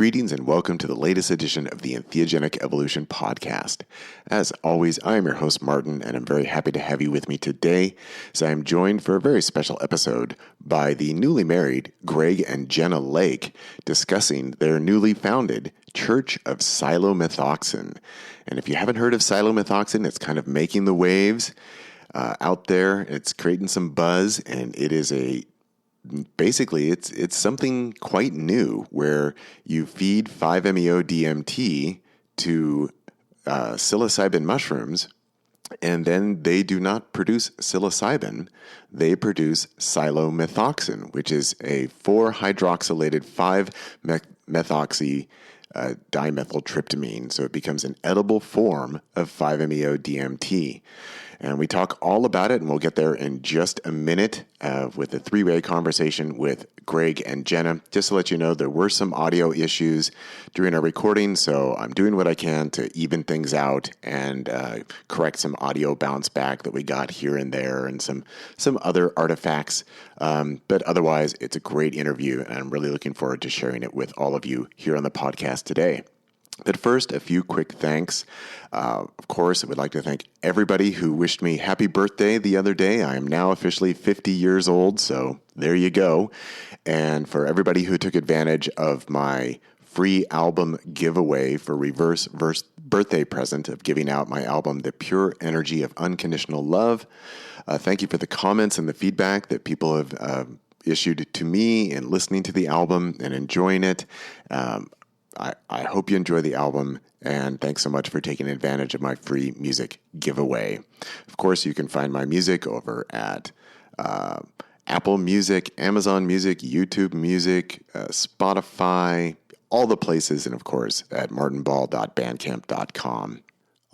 Greetings and welcome to the latest edition of the Entheogenic Evolution podcast. As always, I am your host, Martin, and I'm very happy to have you with me today, as I am joined for a very special episode by the newly married Greg and Jenna Lake, discussing their newly founded Church of Psilomethoxin. And if you haven't heard of Psilomethoxin, it's kind of making the waves out there. It's creating some buzz, and it is basically, it's something quite new where you feed 5-MeO-DMT to psilocybin mushrooms, and then they do not produce psilocybin. They produce psilomethoxin, which is a 4-hydroxylated 5-methoxy dimethyltryptamine. So it becomes an edible form of 5-MeO-DMT. And we talk all about it, and we'll get there in just a minute with a three-way conversation with Greg and Jenna. Just to let you know, there were some audio issues during our recording, so I'm doing what I can to even things out and correct some audio bounce back that we got here and there and some other artifacts. But otherwise, it's a great interview, and I'm really looking forward to sharing it with all of you here on the podcast today. But first, a few quick thanks. Of course, I would like to thank everybody who wished me happy birthday the other day. I am now officially 50 years old, so there you go. And for everybody who took advantage of my free album giveaway for reverse birthday present of giving out my album, The Pure Energy of Unconditional Love, thank you for the comments and the feedback that people have issued to me in listening to the album and enjoying it. I hope you enjoy the album, and thanks so much for taking advantage of my free music giveaway. Of course, you can find my music over at Apple Music, Amazon Music, YouTube Music, Spotify, all the places, and of course at martinball.bandcamp.com.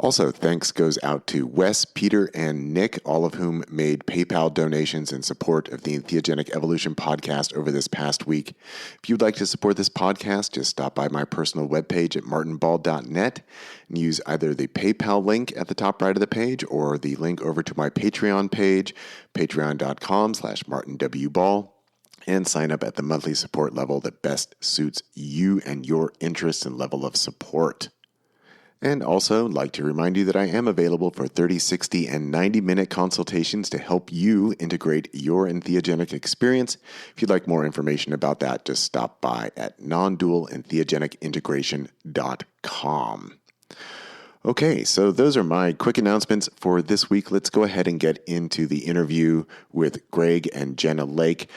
Also, thanks goes out to Wes, Peter, and Nick, all of whom made PayPal donations in support of the Entheogenic Evolution podcast over this past week. If you'd like to support this podcast, just stop by my personal webpage at martinball.net and use either the PayPal link at the top right of the page or the link over to my Patreon page, patreon.com/martinwball, and sign up at the monthly support level that best suits you and your interests and level of support. And also, I'd like to remind you that I am available for 30, 60, and 90-minute consultations to help you integrate your entheogenic experience. If you'd like more information about that, just stop by at nondualentheogenicintegration.com. Okay, so those are my quick announcements for this week. Let's go ahead and get into the interview with Greg and Jenna Lake.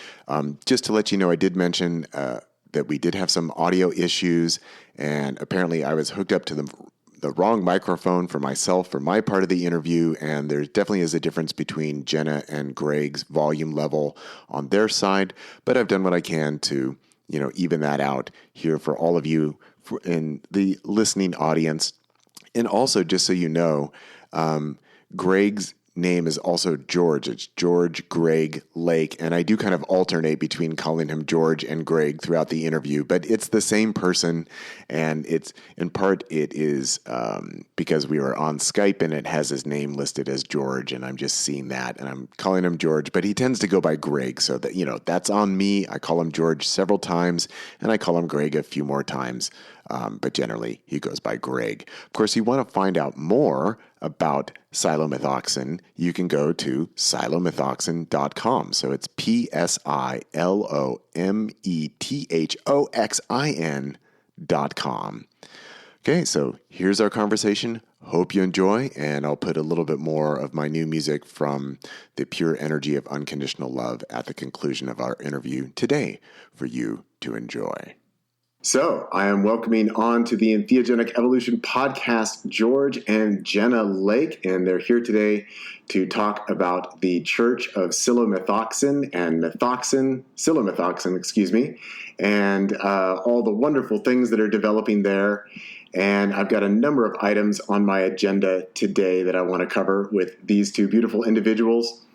Just to let you know, I did mention that we did have some audio issues, and apparently I was hooked up to the wrong microphone for myself for my part of the interview, and there definitely is a difference between Jenna and Greg's volume level on their side, but I've done what I can to, even that out here for all of you in the listening audience. And also, just so you know, Greg's name is also George. It's George Greg Lake, and I do kind of alternate between calling him George and Greg throughout the interview, but it's the same person, and it's in part it is because we were on Skype and it has his name listed as George, and I'm just seeing that and I'm calling him George, but he tends to go by Greg, so that that's on me. I call him George several times, and I call him Greg a few more times. But generally, he goes by Greg. Of course, you want to find out more about psilomethoxin, you can go to psilomethoxin.com. So it's psilomethoxin.com. Okay, so here's our conversation. Hope you enjoy, and I'll put a little bit more of my new music from The Pure Energy of Unconditional Love at the conclusion of our interview today for you to enjoy. So I am welcoming on to the Entheogenic Evolution podcast, George and Jenna Lake, and they're here today to talk about the Church of Psilomethoxin and Psilomethoxin, and all the wonderful things that are developing there. And I've got a number of items on my agenda today that I want to cover with these two beautiful individuals.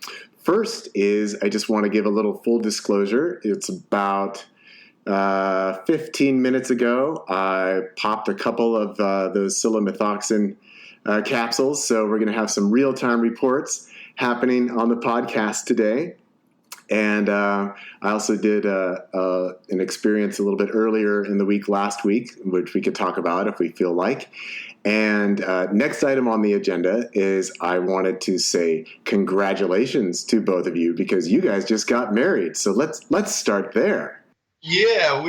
First is I just want to give a little full disclosure. It's about 15 minutes ago, I popped a couple of those psilomethoxin capsules, so we're going to have some real-time reports happening on the podcast today. And I also did an experience a little bit earlier in the week last week, which we could talk about if we feel like. And next item on the agenda is I wanted to say congratulations to both of you because you guys just got married. So let's start there. Yeah,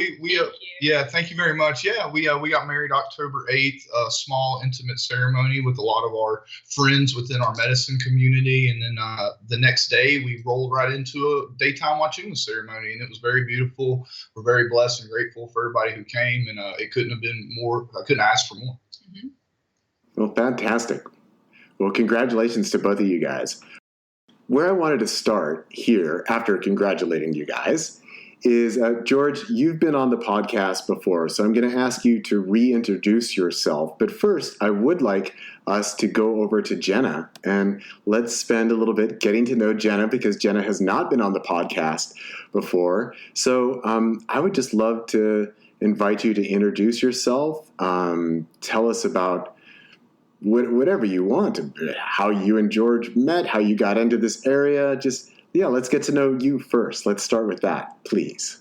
thank you very much. Yeah, we got married October 8th, a small intimate ceremony with a lot of our friends within our medicine community. And then the next day we rolled right into a daytime Wachuma ceremony, and it was very beautiful. We're very blessed and grateful for everybody who came, and it couldn't have been more, I couldn't ask for more. Mm-hmm. Well, fantastic. Well, congratulations to both of you guys. Where I wanted to start here after congratulating you guys is, George, you've been on the podcast before, so I'm going to ask you to reintroduce yourself. But first, I would like us to go over to Jenna, and let's spend a little bit getting to know Jenna because Jenna has not been on the podcast before. So I would just love to invite you to introduce yourself, tell us about whatever you want, how you and George met, how you got into this area, let's get to know you first. Let's start with that, please.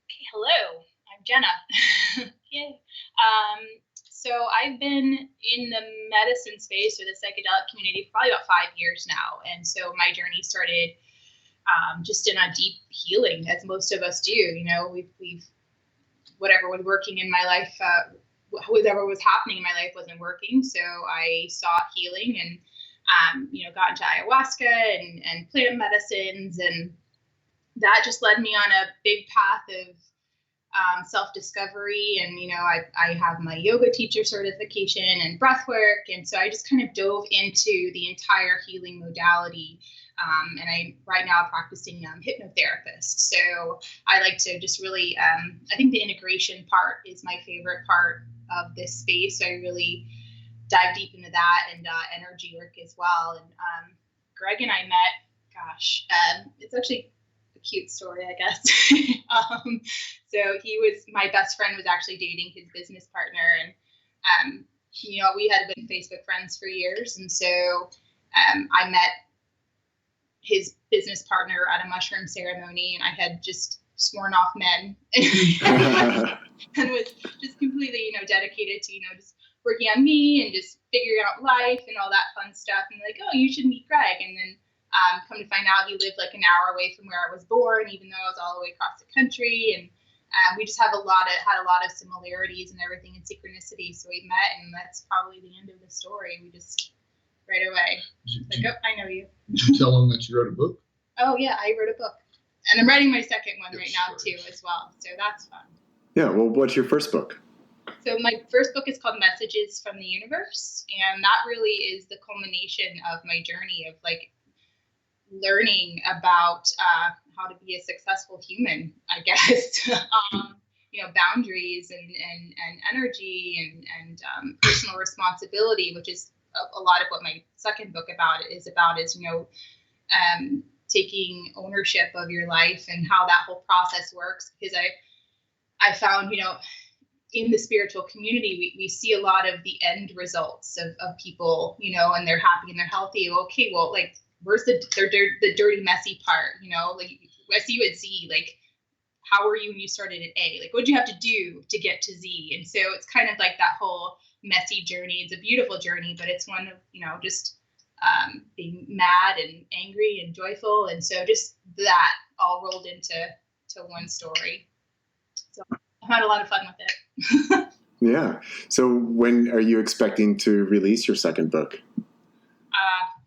Okay, hello, I'm Jenna. Yay. So I've been in the medicine space or the psychedelic community for probably about 5 years now. And so my journey started just in a deep healing, as most of us do. You know, we've whatever was working in my life, whatever was happening in my life wasn't working. So I sought healing and got into ayahuasca and plant medicines, and that just led me on a big path of self-discovery. And, I have my yoga teacher certification and breath work. And so I just kind of dove into the entire healing modality. And I'm right now practicing hypnotherapist. So I like to just really, I think the integration part is my favorite part of this space. So I really dive deep into that and energy work as well. And Greg and I met, it's actually a cute story, I guess. So my best friend was actually dating his business partner, and we had been Facebook friends for years. And so I met his business partner at a mushroom ceremony, and I had just sworn off men and was just completely, dedicated to, just working on me and just figuring out life and all that fun stuff. And like, oh, you should meet Greg. And then come to find out he lived like an hour away from where I was born, even though I was all the way across the country. And we just had a lot of similarities and everything in synchronicity. So we met, and that's probably the end of the story. We just right away, I know you. Did you tell him that you wrote a book? Oh yeah, I wrote a book. And I'm writing my second one right now too as well. So that's fun. Yeah, well, what's your first book? So my first book is called Messages from the Universe. And that really is the culmination of my journey of like learning about how to be a successful human, I guess. Boundaries and energy and personal responsibility, which is a lot of what my second book is taking ownership of your life and how that whole process works. Because I found, in the spiritual community, we see a lot of the end results of people, and they're happy and they're healthy. Okay, well, like, where's the dirty, messy part? Like, I see you at Z, like, how were you when you started at A? Like, what did you have to do to get to Z? And so it's kind of like that whole messy journey. It's a beautiful journey, but it's one of, just being mad and angry and joyful. And so just that all rolled into one story. So I've had a lot of fun with it. Yeah. So when are you expecting to release your second book?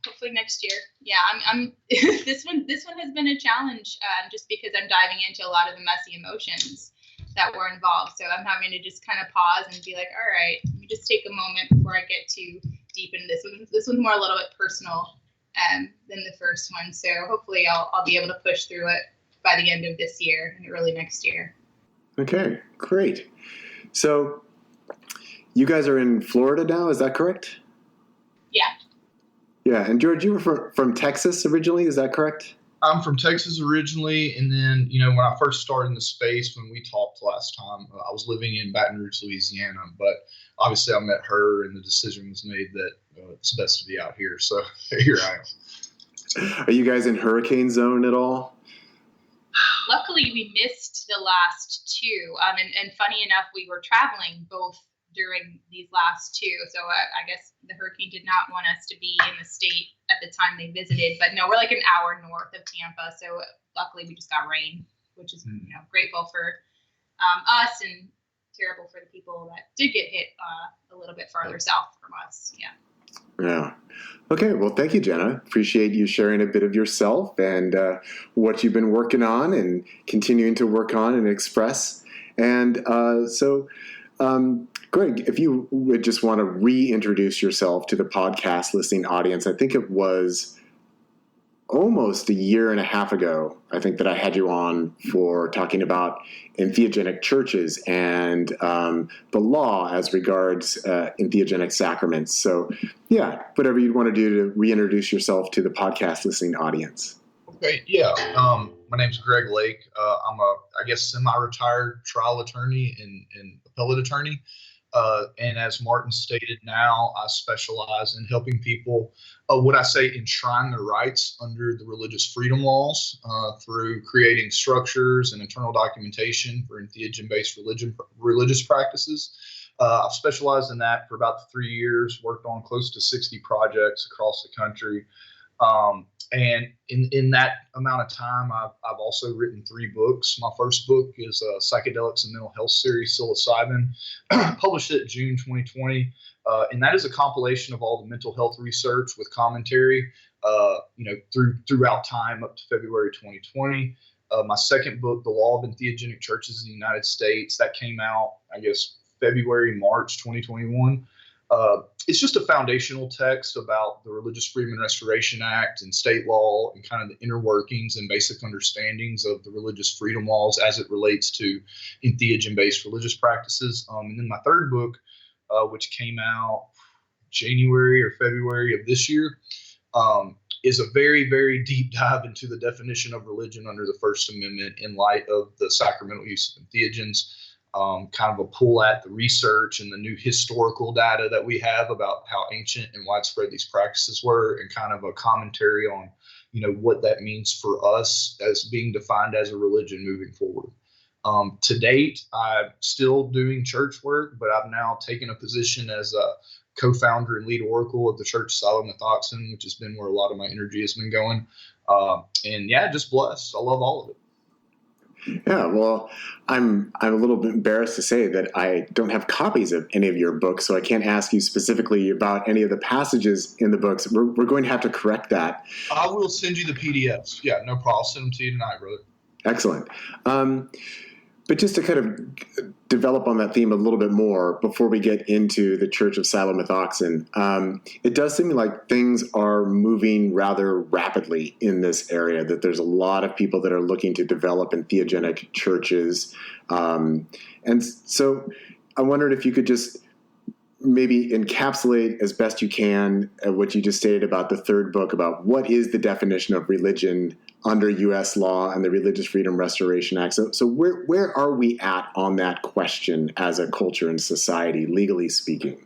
Hopefully next year. Yeah, I'm this one has been a challenge just because I'm diving into a lot of the messy emotions that were involved. So I'm having to just kind of pause and be like, all right, let me just take a moment before I get too deep into this one. This one's more a little bit personal than the first one. So hopefully I'll be able to push through it by the end of this year and early next year. Okay, great. So you guys are in Florida now, is that correct? Yeah. Yeah, and George, you were from Texas originally, is that correct? I'm from Texas originally, and then, when I first started in the space, when we talked last time, I was living in Baton Rouge, Louisiana, but obviously I met her, and the decision was made that it's best to be out here, so here I am. Are you guys in hurricane zone at all? Luckily, we missed the last two. And funny enough, we were traveling both during these last two. So I guess the hurricane did not want us to be in the state at the time they visited. But no, we're like an hour north of Tampa. So luckily, we just got rain, which is grateful for us and terrible for the people that did get hit a little bit farther south from us. Yeah. Okay. Well, thank you, Jenna. Appreciate you sharing a bit of yourself and what you've been working on and continuing to work on and express. And Greg, if you would just want to reintroduce yourself to the podcast listening audience, I think it was almost a year and a half ago, I think, that I had you on for talking about entheogenic churches and the law as regards entheogenic sacraments. So, yeah, whatever you'd want to do to reintroduce yourself to the podcast listening audience. Okay, yeah. My name's Greg Lake. I'm I guess, semi-retired trial attorney and appellate attorney. And as Martin stated, now I specialize in helping people, enshrine their rights under the religious freedom laws through creating structures and internal documentation for entheogen-based religious practices. I've specialized in that for about 3 years, worked on close to 60 projects across the country. And in that amount of time, I've also written 3 books. My first book is Psychedelics and Mental Health series, Psilocybin, published it June 2020. And that is a compilation of all the mental health research with commentary, throughout time up to February 2020. My second book, The Law of Entheogenic Churches in the United States, that came out, I guess, March 2021. It's just a foundational text about the Religious Freedom and Restoration Act and state law and kind of the inner workings and basic understandings of the religious freedom laws as it relates to entheogen-based religious practices. And then my third book, which came out January or February of this year, is a very, very deep dive into the definition of religion under the First Amendment in light of the sacramental use of entheogens. Kind of a pull at the research and the new historical data that we have about how ancient and widespread these practices were, and kind of a commentary on, what that means for us as being defined as a religion moving forward. To date, I'm still doing church work, but I've now taken a position as a co-founder and lead oracle of the church Psilomethoxin, which has been where a lot of my energy has been going. Just blessed. I love all of it. Yeah, well, I'm a little bit embarrassed to say that I don't have copies of any of your books, so I can't ask you specifically about any of the passages in the books. We're going to have to correct that. I will send you the PDFs. Yeah, no problem. I'll send them to you tonight, brother. Excellent. But just to kind of develop on that theme a little bit more before we get into the Church of Psilomethoxin, it does seem like things are moving rather rapidly in this area, that there's a lot of people that are looking to develop entheogenic churches. And so I wondered if you could just maybe encapsulate as best you can what you just stated about the third book, about what is the definition of religion under U.S. law and the Religious Freedom Restoration Act. So where are we at on that question as a culture and society, legally speaking?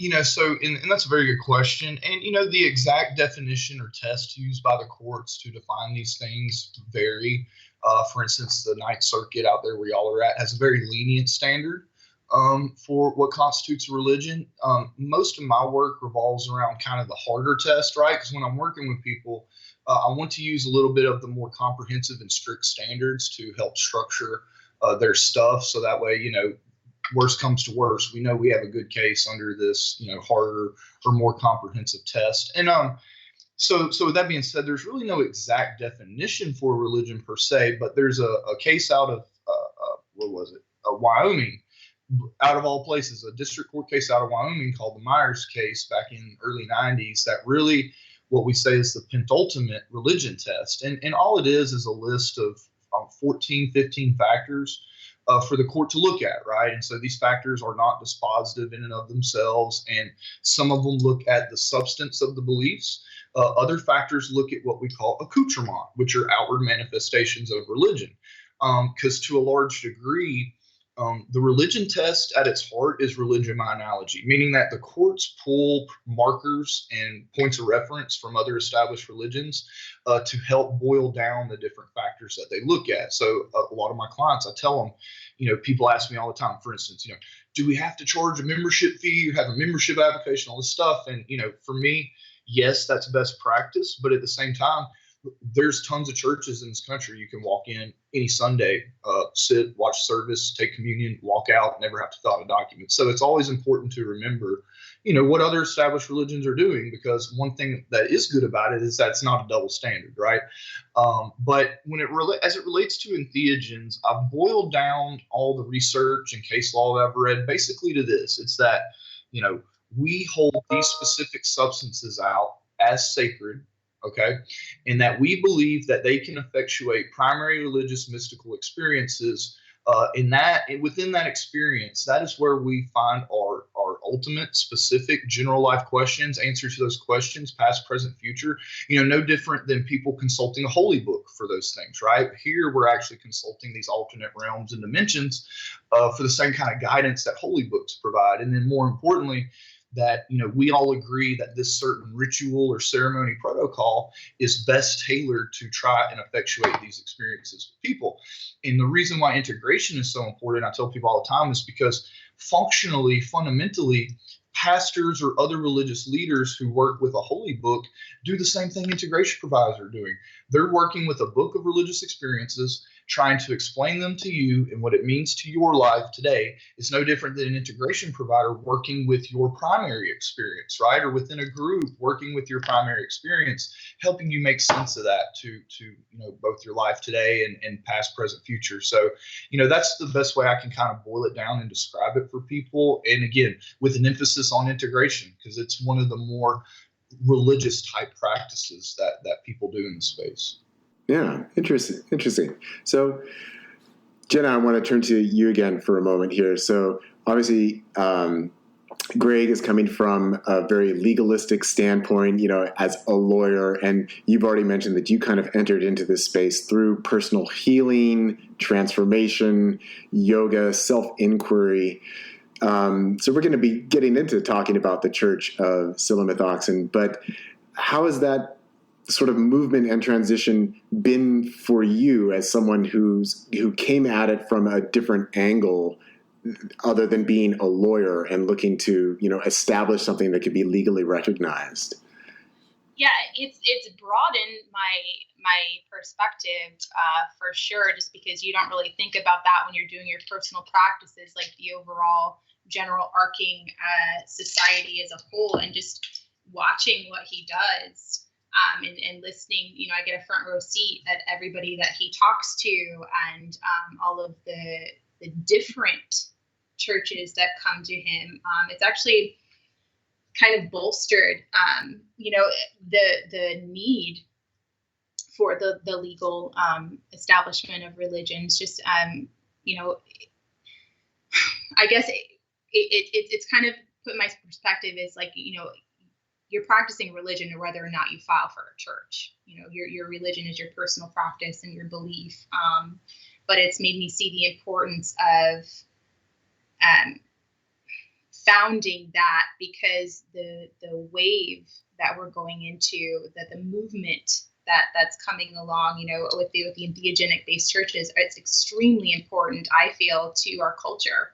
And that's a very good question. And, the exact definition or test used by the courts to define these things vary. For instance, the Ninth Circuit out there where y'all are at has a very lenient standard for what constitutes a religion. Most of my work revolves around kind of the harder test, right? Because when I'm working with people, I want to use a little bit of the more comprehensive and strict standards to help structure their stuff. So that way, worst comes to worst, we know we have a good case under this, harder or more comprehensive test. And so with that being said, there's really no exact definition for religion per se, but there's a case out of, Wyoming, out of all places, a district court case out of Wyoming called the Myers case back in early 90s that really what we say is the penultimate religion test. And all it is a list of 14, 15 factors for the court to look at, right? And so these factors are not dispositive in and of themselves, and some of them look at the substance of the beliefs. Other factors look at what we call accoutrement, which are outward manifestations of religion. Because to a large degree, The religion test at its heart is religion by analogy, meaning that the courts pull markers and points of reference from other established religions to help boil down the different factors that they look at. So a lot of my clients, I tell them, people ask me all the time, for instance, do we have to charge a membership fee or have a membership application, all this stuff? And, for me, yes, that's best practice. But at the same time, there's tons of churches in this country. You can walk in any Sunday, sit, watch service, take communion, walk out, never have to fill out a document. So it's always important to remember, what other established religions are doing, because one thing that is good about it is that it's not a double standard, right? But as it relates to entheogens, I've boiled down all the research and case law that I've read basically to this. It's that, we hold these specific substances out as sacred, okay, and that we believe that they can effectuate primary religious mystical experiences. Within that experience, that is where we find our ultimate specific general life questions, answers to those questions, past, present, future. No different than people consulting a holy book for those things, right? Here, we're actually consulting these alternate realms and dimensions for the same kind of guidance that holy books provide. And then more importantly, that we all agree that this certain ritual or ceremony protocol is best tailored to try and effectuate these experiences with people. And the reason why integration is so important, I tell people all the time, is because fundamentally, pastors or other religious leaders who work with a holy book do the same thing integration providers are doing. They're working with a book of religious experiences, trying to explain them to you and what it means to your life today. Is no different than an integration provider working with your primary experience, right? Or within a group working with your primary experience, helping you make sense of that to both your life today and past, present, future. So, that's the best way I can kind of boil it down and describe it for people. And again, with an emphasis on integration, because it's one of the more religious type practices that people do in the space. Yeah, interesting. So, Jenna, I want to turn to you again for a moment here. So, obviously, Greg is coming from a very legalistic standpoint, as a lawyer, and you've already mentioned that you kind of entered into this space through personal healing, transformation, yoga, self-inquiry. So we're going to be getting into talking about the Church of Psilomethoxin, but how has that sort of movement and transition been for you as someone who came at it from a different angle, other than being a lawyer and looking to establish something that could be legally recognized? Yeah, it's broadened my perspective for sure, just because you don't really think about that when you're doing your personal practices, like the overall general arcing society as a whole, and just watching what he does. And listening, I get a front row seat at everybody that he talks to, and all of the different churches that come to him. It's actually kind of bolstered, the need for the legal establishment of religions. Just, I guess it's kind of put my perspective is like, you're practicing religion whether or not you file for a church. Your religion is your personal practice and your belief. But it's made me see the importance of founding that, because the wave that we're going into, that the movement that's coming along, with the entheogenic based churches, it's extremely important, I feel, to our culture,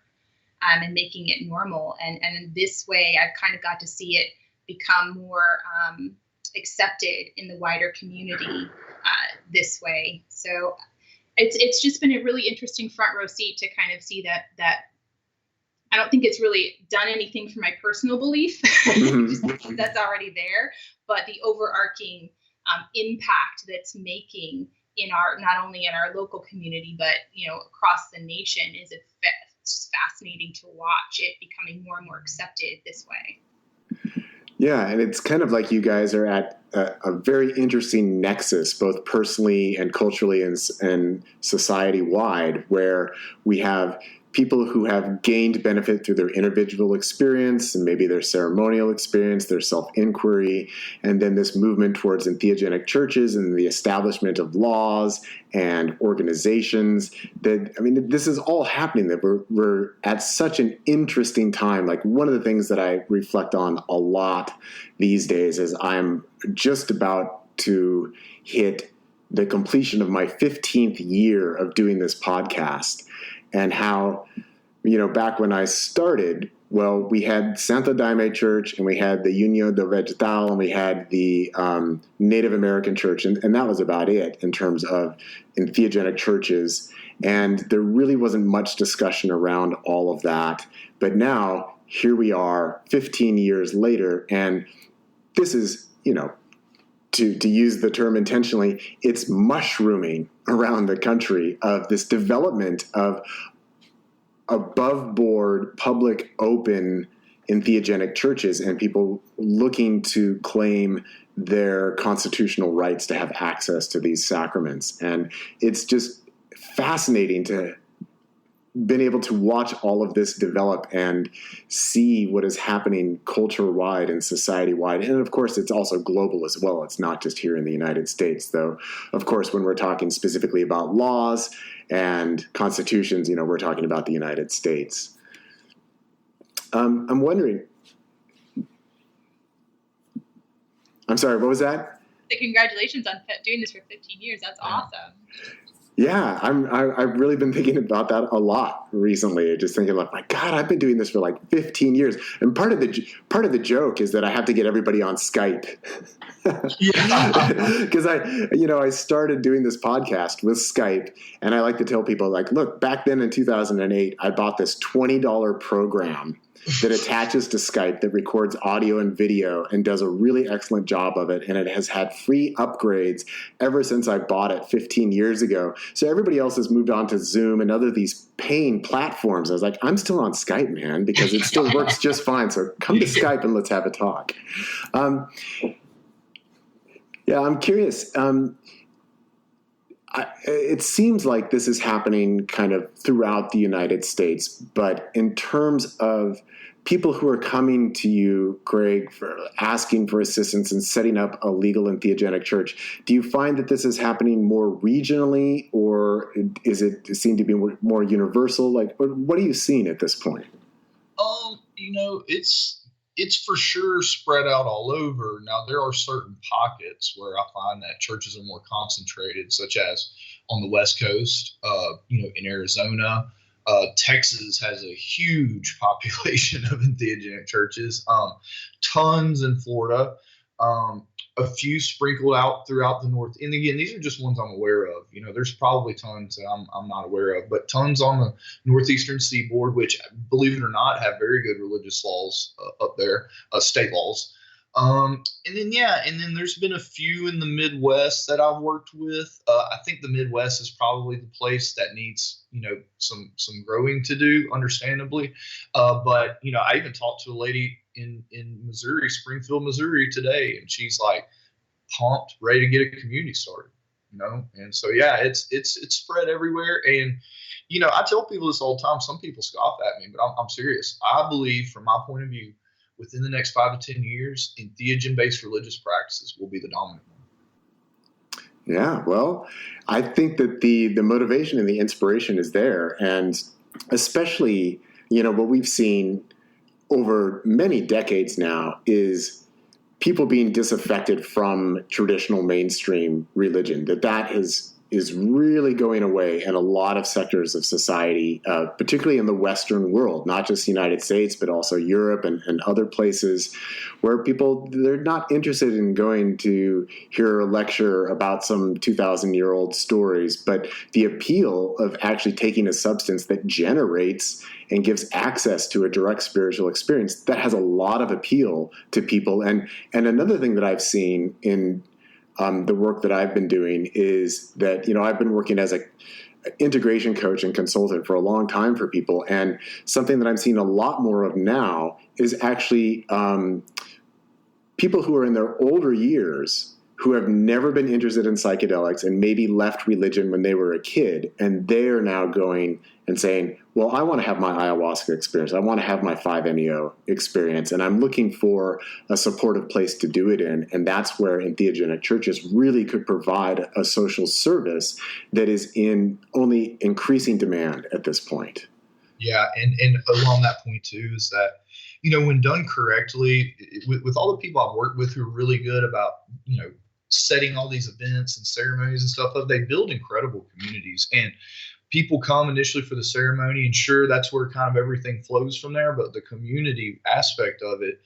and making it normal. And in this way, I've kind of got to see it become more accepted in the wider community this way. So it's just been a really interesting front row seat to kind of see that I don't think it's really done anything for my personal belief, just because that's already there, but the overarching impact that's making in not only in our local community, but across the nation is just fascinating to watch it becoming more and more accepted this way. Yeah, and it's kind of like you guys are at a very interesting nexus, both personally and culturally and society-wide, where we have people who have gained benefit through their individual experience and maybe their ceremonial experience, their self-inquiry, and then this movement towards entheogenic churches and the establishment of laws and organizations. This is all happening, that we're at such an interesting time. Like, one of the things that I reflect on a lot these days is I'm just about to hit the completion of my 15th year of doing this podcast, and how, back when I started, well, we had Santo Daime Church, and we had the Union do Vegetal, and we had the Native American Church, and that was about it in terms of entheogenic churches. And there really wasn't much discussion around all of that. But now, here we are 15 years later, and this is, to use the term intentionally, it's mushrooming around the country of this development of above board, public, open entheogenic churches, and people looking to claim their constitutional rights to have access to these sacraments. And it's just fascinating to been able to watch all of this develop and see what is happening culture-wide and society-wide. And of course, it's also global as well. It's not just here in the United States, though. Of course, when we're talking specifically about laws and constitutions, we're talking about the United States. I'm wondering, I'm sorry, what was that? Congratulations on doing this for 15 years. That's awesome. Yeah, I've really been thinking about that a lot recently. Just thinking like, my God, I've been doing this for like 15 years. And part of the joke is that I have to get everybody on Skype. Because I started doing this podcast with Skype, and I like to tell people, like, look, back then in 2008, I bought this $20 program that attaches to Skype, that records audio and video and does a really excellent job of it. And it has had free upgrades ever since I bought it 15 years ago. So everybody else has moved on to Zoom and other these paying platforms. I was like, I'm still on Skype, man, because it still works just fine. So come to Skype and let's have a talk. I'm curious. It seems like this is happening kind of throughout the United States, but in terms of people who are coming to you, Greg, for asking for assistance in setting up a legal entheogenic church, do you find that this is happening more regionally, or is it seem to be more universal? Like, what are you seeing at this point? It's for sure spread out all over. Now, there are certain pockets where I find that churches are more concentrated, such as on the West Coast, in Arizona. Texas has a huge population of entheogenic churches, tons in Florida, a few sprinkled out throughout the North. And again, these are just ones I'm aware of. There's probably tons that I'm not aware of, but tons on the northeastern seaboard, which, believe it or not, have very good religious laws up there, state laws. And then there's been a few in the Midwest that I've worked with. I think the Midwest is probably the place that needs, some growing to do, understandably. But I even talked to a lady in Missouri, Springfield, Missouri today, and she's like pumped, ready to get a community started, And so, it's spread everywhere. And, I tell people this all the time. Some people scoff at me, but I'm serious. I believe, from my point of view, within the next 5 to 10 years, entheogen-based religious practices will be the dominant one. Yeah, well, I think that the motivation and the inspiration is there. And especially, what we've seen over many decades now is people being disaffected from traditional mainstream religion, that is really going away in a lot of sectors of society, particularly in the Western world, not just the United States, but also Europe and other places where they're not interested in going to hear a lecture about some 2,000-year-old stories, but the appeal of actually taking a substance that generates and gives access to a direct spiritual experience, that has a lot of appeal to people. And another thing that I've seen in the work that I've been doing is that, I've been working as an integration coach and consultant for a long time for people. And something that I'm seeing a lot more of now is actually people who are in their older years who have never been interested in psychedelics and maybe left religion when they were a kid. And they are now going and saying, well, I want to have my ayahuasca experience. I want to have my 5-MeO experience, and I'm looking for a supportive place to do it in. And that's where entheogenic churches really could provide a social service that is in only increasing demand at this point. Yeah, and along that point too is that, when done correctly, with all the people I've worked with who are really good about, setting all these events and ceremonies and stuff up, they build incredible communities. And people come initially for the ceremony, and sure, that's where kind of everything flows from there. But the community aspect of it,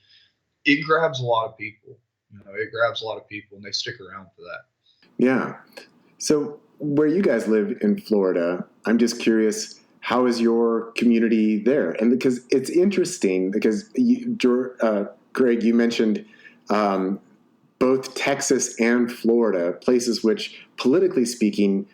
it grabs a lot of people. It grabs a lot of people, and they stick around for that. Yeah. So where you guys live in Florida, I'm just curious, how is your community there? And because it's interesting, because Greg, you mentioned both Texas and Florida, places which, politically speaking,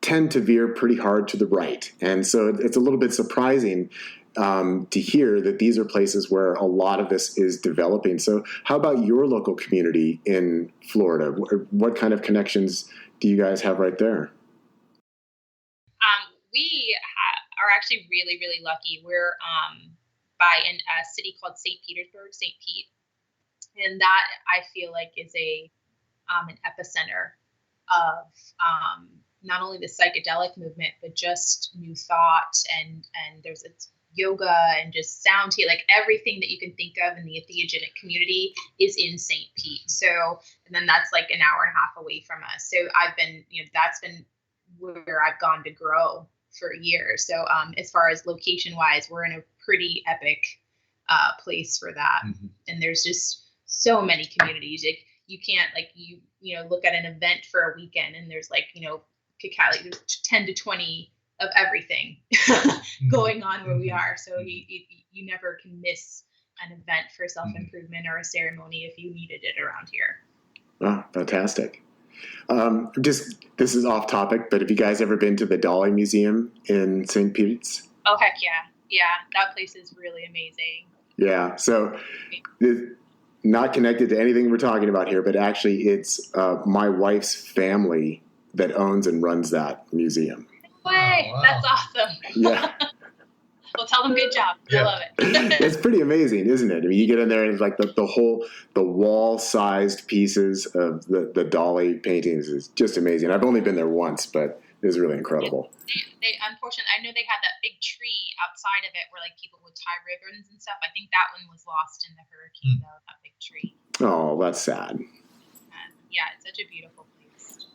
tend to veer pretty hard to the right. And so it's a little bit surprising to hear that these are places where a lot of this is developing. So how about your local community in Florida? What kind of connections do you guys have right there? We are actually really, really lucky. We're by a city called St. Petersburg, St. Pete. And that, I feel like, is an epicenter of not only the psychedelic movement, but just new thought. And there's yoga and just sound healing, like everything that you can think of in the entheogenic community is in St. Pete. So, and then that's like an hour and a half away from us. So I've been, that's been where I've gone to grow for years. So as far as location wise, we're in a pretty epic place for that. Mm-hmm. And there's just so many communities. Like, you can't look at an event for a weekend and there's there's 10 to 20 of everything going on where we are. So you never can miss an event for self-improvement or a ceremony if you needed it around here. Oh, fantastic. This is off topic, but have you guys ever been to the Dolly Museum in St. Pete's? Oh, heck yeah. Yeah, that place is really amazing. Yeah, so not connected to anything we're talking about here, but actually it's my wife's family that owns and runs that museum. No way. Oh, wow. That's awesome. Yeah. Well, tell them good job. I love it. It's pretty amazing, isn't it? I mean, you get in there and it's like the wall-sized pieces of the Dolly paintings is just amazing. I've only been there once, but it was really incredible. They unfortunately, I know they had that big tree outside of it where people would tie ribbons and stuff. I think that one was lost in the hurricane, though, that big tree. Oh, that's sad. Yeah, it's such a beautiful place.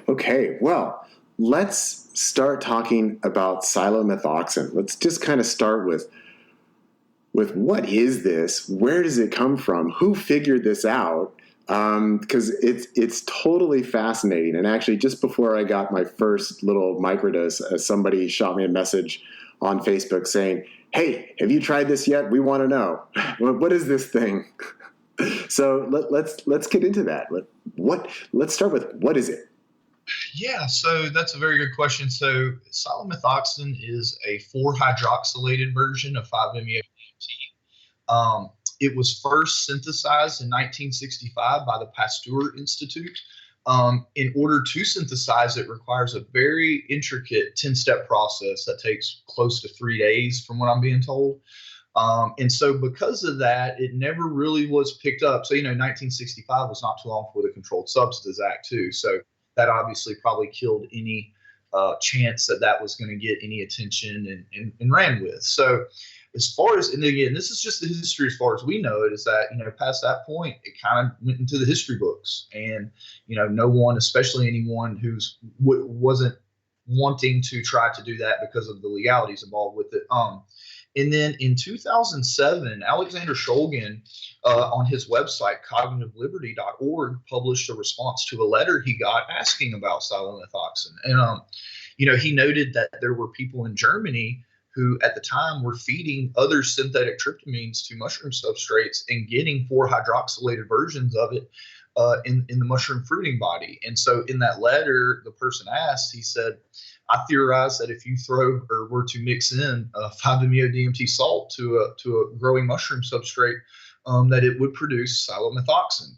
Okay, well, let's start talking about psilomethoxin. Let's just kind of start with what is this? Where does it come from? Who figured this out? Because it's totally fascinating. And actually, just before I got my first little microdose, somebody shot me a message on Facebook saying, "Hey, have you tried this yet? We want to know. What is this thing?" So let's get into that. Let's start with, what is it? Yeah, so that's a very good question. So psilomethoxin is a 4-hydroxylated version of 5-MeO DMT. It was first synthesized in 1965 by the Pasteur Institute. In order to synthesize it requires a very intricate 10-step process that takes close to 3 days, from what I'm being told. And so because of that, it never really was picked up. So, 1965 was not too long before the Controlled Substances Act, too. So that obviously probably killed any chance that was going to get any attention and ran with. So as far as, and again, this is just the history as far as we know it, is that, past that point, it kind of went into the history books. And, no one, especially anyone who's wasn't wanting to try to do that because of the legalities involved with it. And then in 2007, Alexander Shulgin, on his website, cognitiveliberaty.org, published a response to a letter he got asking about psilomethoxin. And, he noted that there were people in Germany who at the time were feeding other synthetic tryptamines to mushroom substrates and getting 4-hydroxylated versions of it in the mushroom fruiting body. And so in that letter, the person asked, he said, "I theorize that if you throw or were to mix in 5-MeO DMT salt to a growing mushroom substrate, that it would produce psilomethoxin."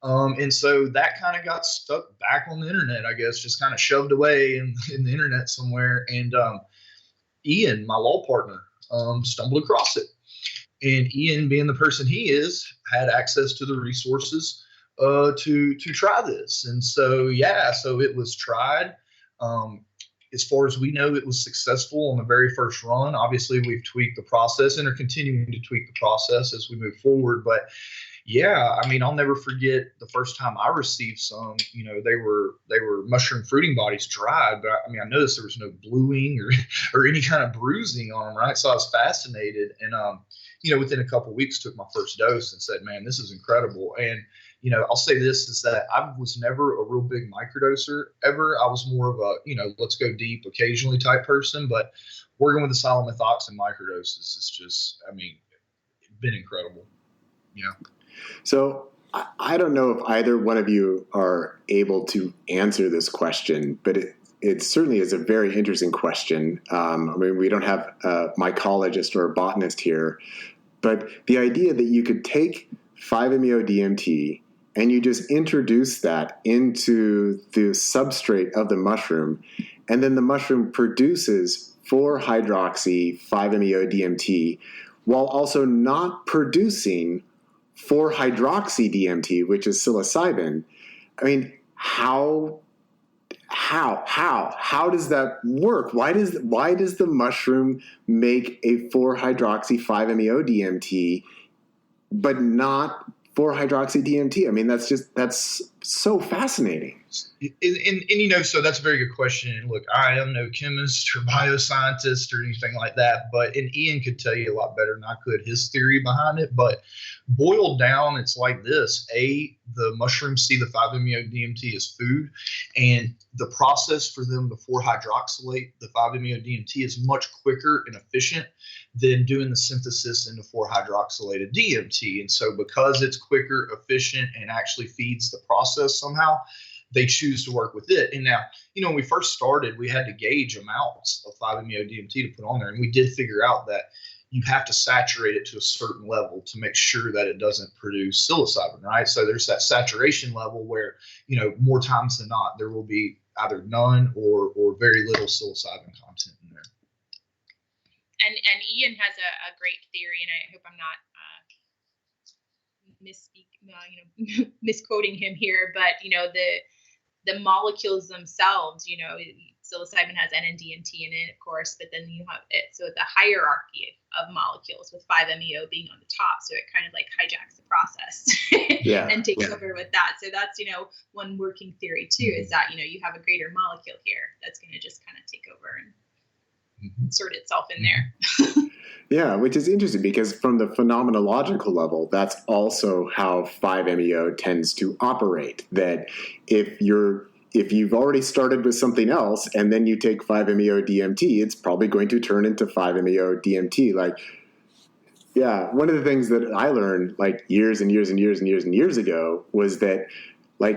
And so that kind of got stuck back on the internet, I guess, just kind of shoved away in the internet somewhere. And Ian, my law partner, stumbled across it. And Ian, being the person he is, had access to the resources to try this. And so, so it was tried. As far as we know, it was successful on the very first run. Obviously, we've tweaked the process and are continuing to tweak the process as we move forward. But yeah, I mean, I'll never forget the first time I received some. They were mushroom fruiting bodies dried, but I mean, I noticed there was no bluing or any kind of bruising on them, right? So I was fascinated, and within a couple of weeks, took my first dose and said, "Man, this is incredible." And I'll say this is that I was never a real big microdoser ever. I was more of a let's go deep occasionally type person, but working with the Psilomethoxin microdoses is just, I mean, been incredible. So I don't know if either one of you are able to answer this question, but it certainly is a very interesting question. I mean, we don't have a mycologist or a botanist here, but the idea that you could take 5-MeO-DMT and you just introduce that into the substrate of the mushroom, and then the mushroom produces 4-hydroxy 5-MeO-DMT while also not producing 4-hydroxy-DMT, which is psilocybin. I mean, how does that work? Why does the mushroom make a 4-hydroxy 5-MeO-DMT, but not 4-hydroxy-DMT? I mean, that's so fascinating. And so that's a very good question. And look, I am no chemist or bioscientist or anything like that, and Ian could tell you a lot better than I could his theory behind it. But boiled down, it's like this: the mushrooms see the 5-MeO-DMT as food, and the process for them to 4-hydroxylate the 5-MeO-DMT is much quicker and efficient than doing the synthesis into 4-hydroxylated DMT. And so because it's quicker, efficient, and actually feeds the process somehow, they choose to work with it. And now, when we first started, we had to gauge amounts of 5-MeO-DMT to put on there. And we did figure out that you have to saturate it to a certain level to make sure that it doesn't produce psilocybin, right? So there's that saturation level where, more times than not, there will be either none or very little psilocybin content in there. And Ian has a great theory, and I hope I'm not misquoting him here, but the molecules themselves, psilocybin has N-and-DMT in it, of course, but then you have it. So the hierarchy of molecules with 5-MeO being on the top. So it kind of like hijacks the process and takes over with that. So that's, one working theory too, is that, you have a greater molecule here that's going to just kind of take over and insert itself in there. Yeah, which is interesting because from the phenomenological level, that's also how 5-MeO tends to operate. That if you've already started with something else and then you take 5-MeO-DMT, it's probably going to turn into 5-MeO-DMT. One of the things that I learned years and years and years and years and years ago was that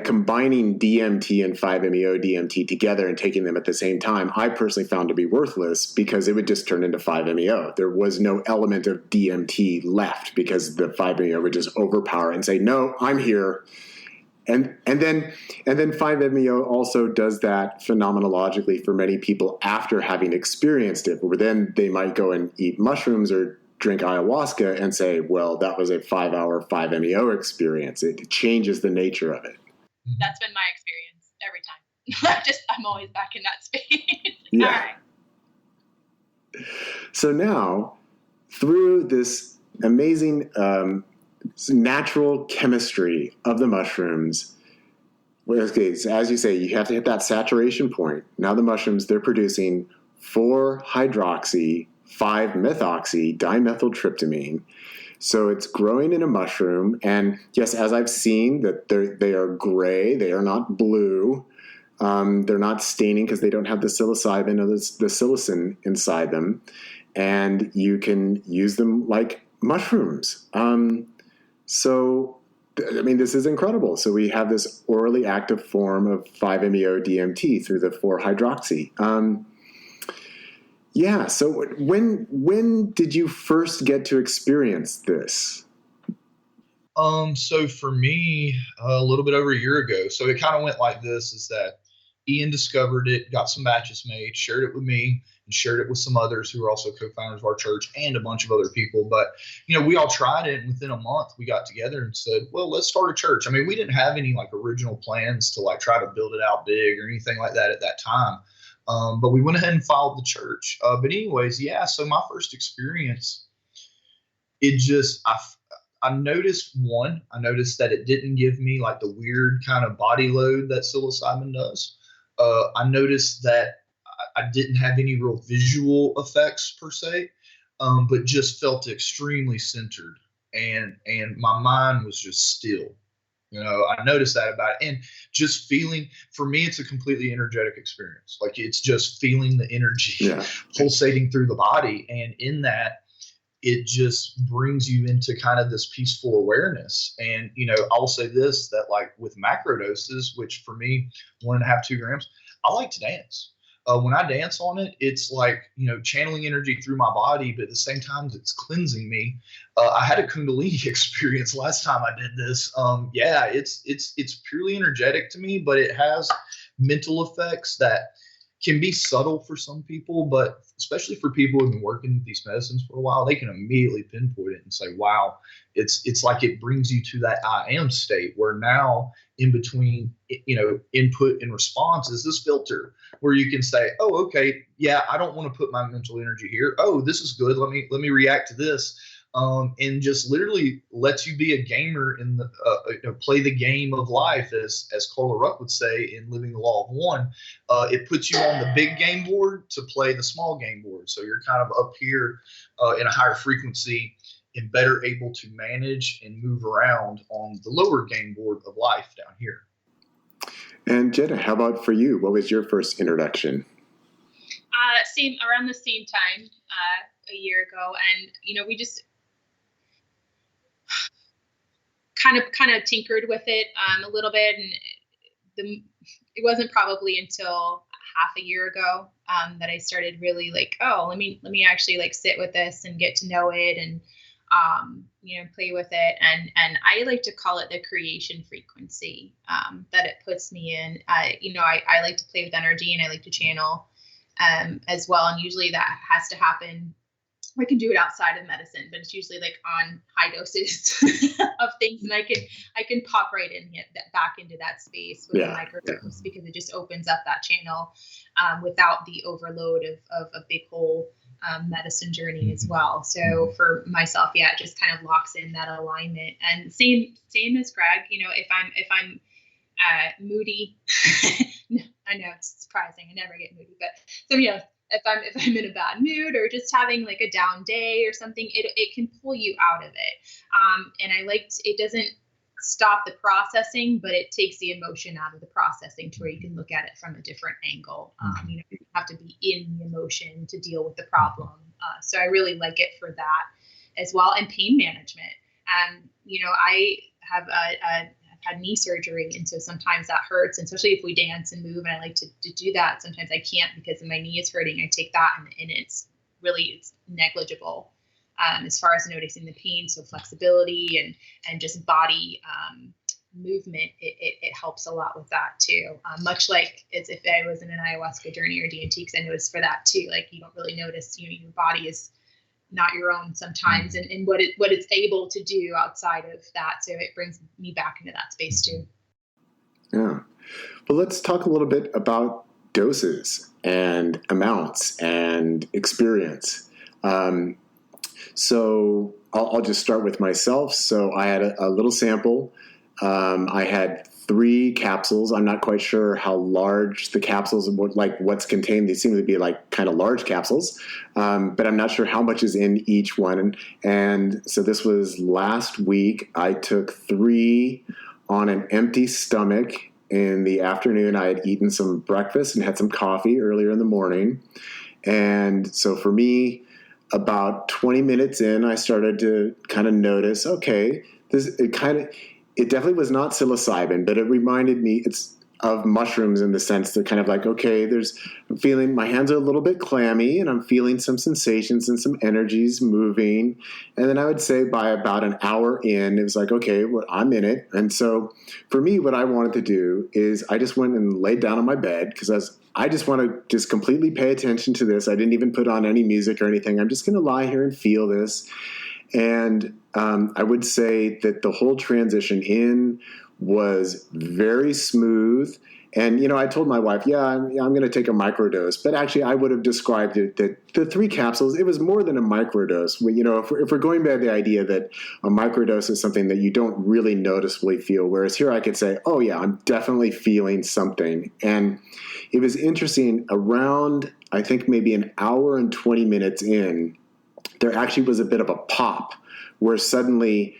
combining DMT and 5-MeO-DMT together and taking them at the same time, I personally found to be worthless because it would just turn into 5-MeO. There was no element of DMT left because the 5-MeO would just overpower it and say, no, I'm here. And then 5-MeO also does that phenomenologically for many people after having experienced it, where then they might go and eat mushrooms or drink ayahuasca and say, well, that was a 5-hour 5-MeO experience. It changes the nature of it. That's been my experience every time. I'm always back in that space. Yeah. All right. So now, through this amazing natural chemistry of the mushrooms, as you say, you have to hit that saturation point. Now the mushrooms, they're producing 4-hydroxy 5-methoxy dimethyltryptamine. So it's growing in a mushroom, and yes, as I've seen, that they are gray. They are not blue. They're not staining because they don't have the psilocybin or the psilocin inside them, and you can use them like mushrooms. So, I mean, this is incredible. So we have this orally active form of 5-MeO-DMT through the 4-hydroxy. So when did you first get to experience this? So for me, a little bit over a year ago. So it kind of went like this: is that Ian discovered it, got some batches made, shared it with me, and shared it with some others who are also co-founders of our church and a bunch of other people. But we all tried it, and within a month, we got together and said, "Well, let's start a church." I mean, we didn't have any like original plans to like try to build it out big or anything like that at that time. But we went ahead and filed the church. But anyways, yeah. So my first experience, it just I noticed that it didn't give me like the weird kind of body load that psilocybin does. I noticed that I didn't have any real visual effects per se, but just felt extremely centered, and my mind was just still. I noticed that about it, and just feeling. For me, it's a completely energetic experience. Like it's just feeling the energy pulsating through the body, and in that, it just brings you into kind of this peaceful awareness. And, I'll say this, that like with macro doses, which for me, 1.5, 2 grams, I like to dance. When I dance on it, it's like, channeling energy through my body, but at the same time, it's cleansing me. I had a Kundalini experience last time I did this. It's purely energetic to me, but it has mental effects that can be subtle for some people, but especially for people who've been working with these medicines for a while, they can immediately pinpoint it and say, wow, it's like it brings you to that I am state where now in between, input and response is this filter where you can say, oh, okay, yeah, I don't want to put my mental energy here. Oh, this is good. Let me react to this. And just literally lets you be a gamer in the play the game of life, as Carla Ruck would say in Living the Law of One. It puts you on the big game board to play the small game board, so you're kind of up here in a higher frequency and better able to manage and move around on the lower game board of life down here. And Jenna, how about for you? What was your first introduction? Around the same time, a year ago, and we just kind of tinkered with it a little bit, and it wasn't probably until half a year ago that I started really like, oh, let me actually like sit with this and get to know it and play with it, and I like to call it the creation frequency that it puts me in. I like to play with energy, and I like to channel as well, and usually that has to happen. I can do it outside of medicine, but it's usually like on high doses of things, and I can pop right in back into that space with the microdose because it just opens up that channel without the overload of a big whole medicine journey as well. So for myself, it just kind of locks in that alignment. And same as Greg, if I'm moody, I know it's surprising, I never get moody, but so if I'm in a bad mood or just having like a down day or something, it can pull you out of it. And it doesn't stop the processing, but it takes the emotion out of the processing to where you can look at it from a different angle. You have to be in the emotion to deal with the problem. So I really like it for that as well. And pain management. I have had knee surgery, and so sometimes that hurts, and especially if we dance and move, and I like to do that. Sometimes I can't because my knee is hurting. I take that, and it's negligible as far as noticing the pain. So flexibility and just body movement, it helps a lot with that too. Much like as if I was in an ayahuasca journey or DMT, because I noticed for that too, like you don't really notice, your body is not your own sometimes, and what it's able to do outside of that. So it brings me back into that space too. Yeah. Well, let's talk a little bit about doses and amounts and experience. So I'll just start with myself. So I had a little sample. I had 3 capsules. I'm not quite sure how large the capsules, like what's contained. They seem to be like kind of large capsules, but I'm not sure how much is in each one. And so this was last week. I took 3 on an empty stomach in the afternoon. I had eaten some breakfast and had some coffee earlier in the morning. And so for me, about 20 minutes in, I started to kind of notice, okay, it definitely was not psilocybin, but it reminded me, of mushrooms in the sense that kind of like, okay, I'm feeling my hands are a little bit clammy and I'm feeling some sensations and some energies moving. And then I would say by about an hour in, it was like, okay, well, I'm in it. And so for me, what I wanted to do is I just went and laid down on my bed because I just want to just completely pay attention to this. I didn't even put on any music or anything. I'm just going to lie here and feel this. And I would say that the whole transition in was very smooth. And, I told my wife, I'm going to take a microdose. But actually, I would have described it that the 3 capsules, it was more than a microdose. If we're going by the idea that a microdose is something that you don't really noticeably feel, whereas here I could say, oh, yeah, I'm definitely feeling something. And it was interesting, around, I think, maybe an hour and 20 minutes in, there actually was a bit of a pop where suddenly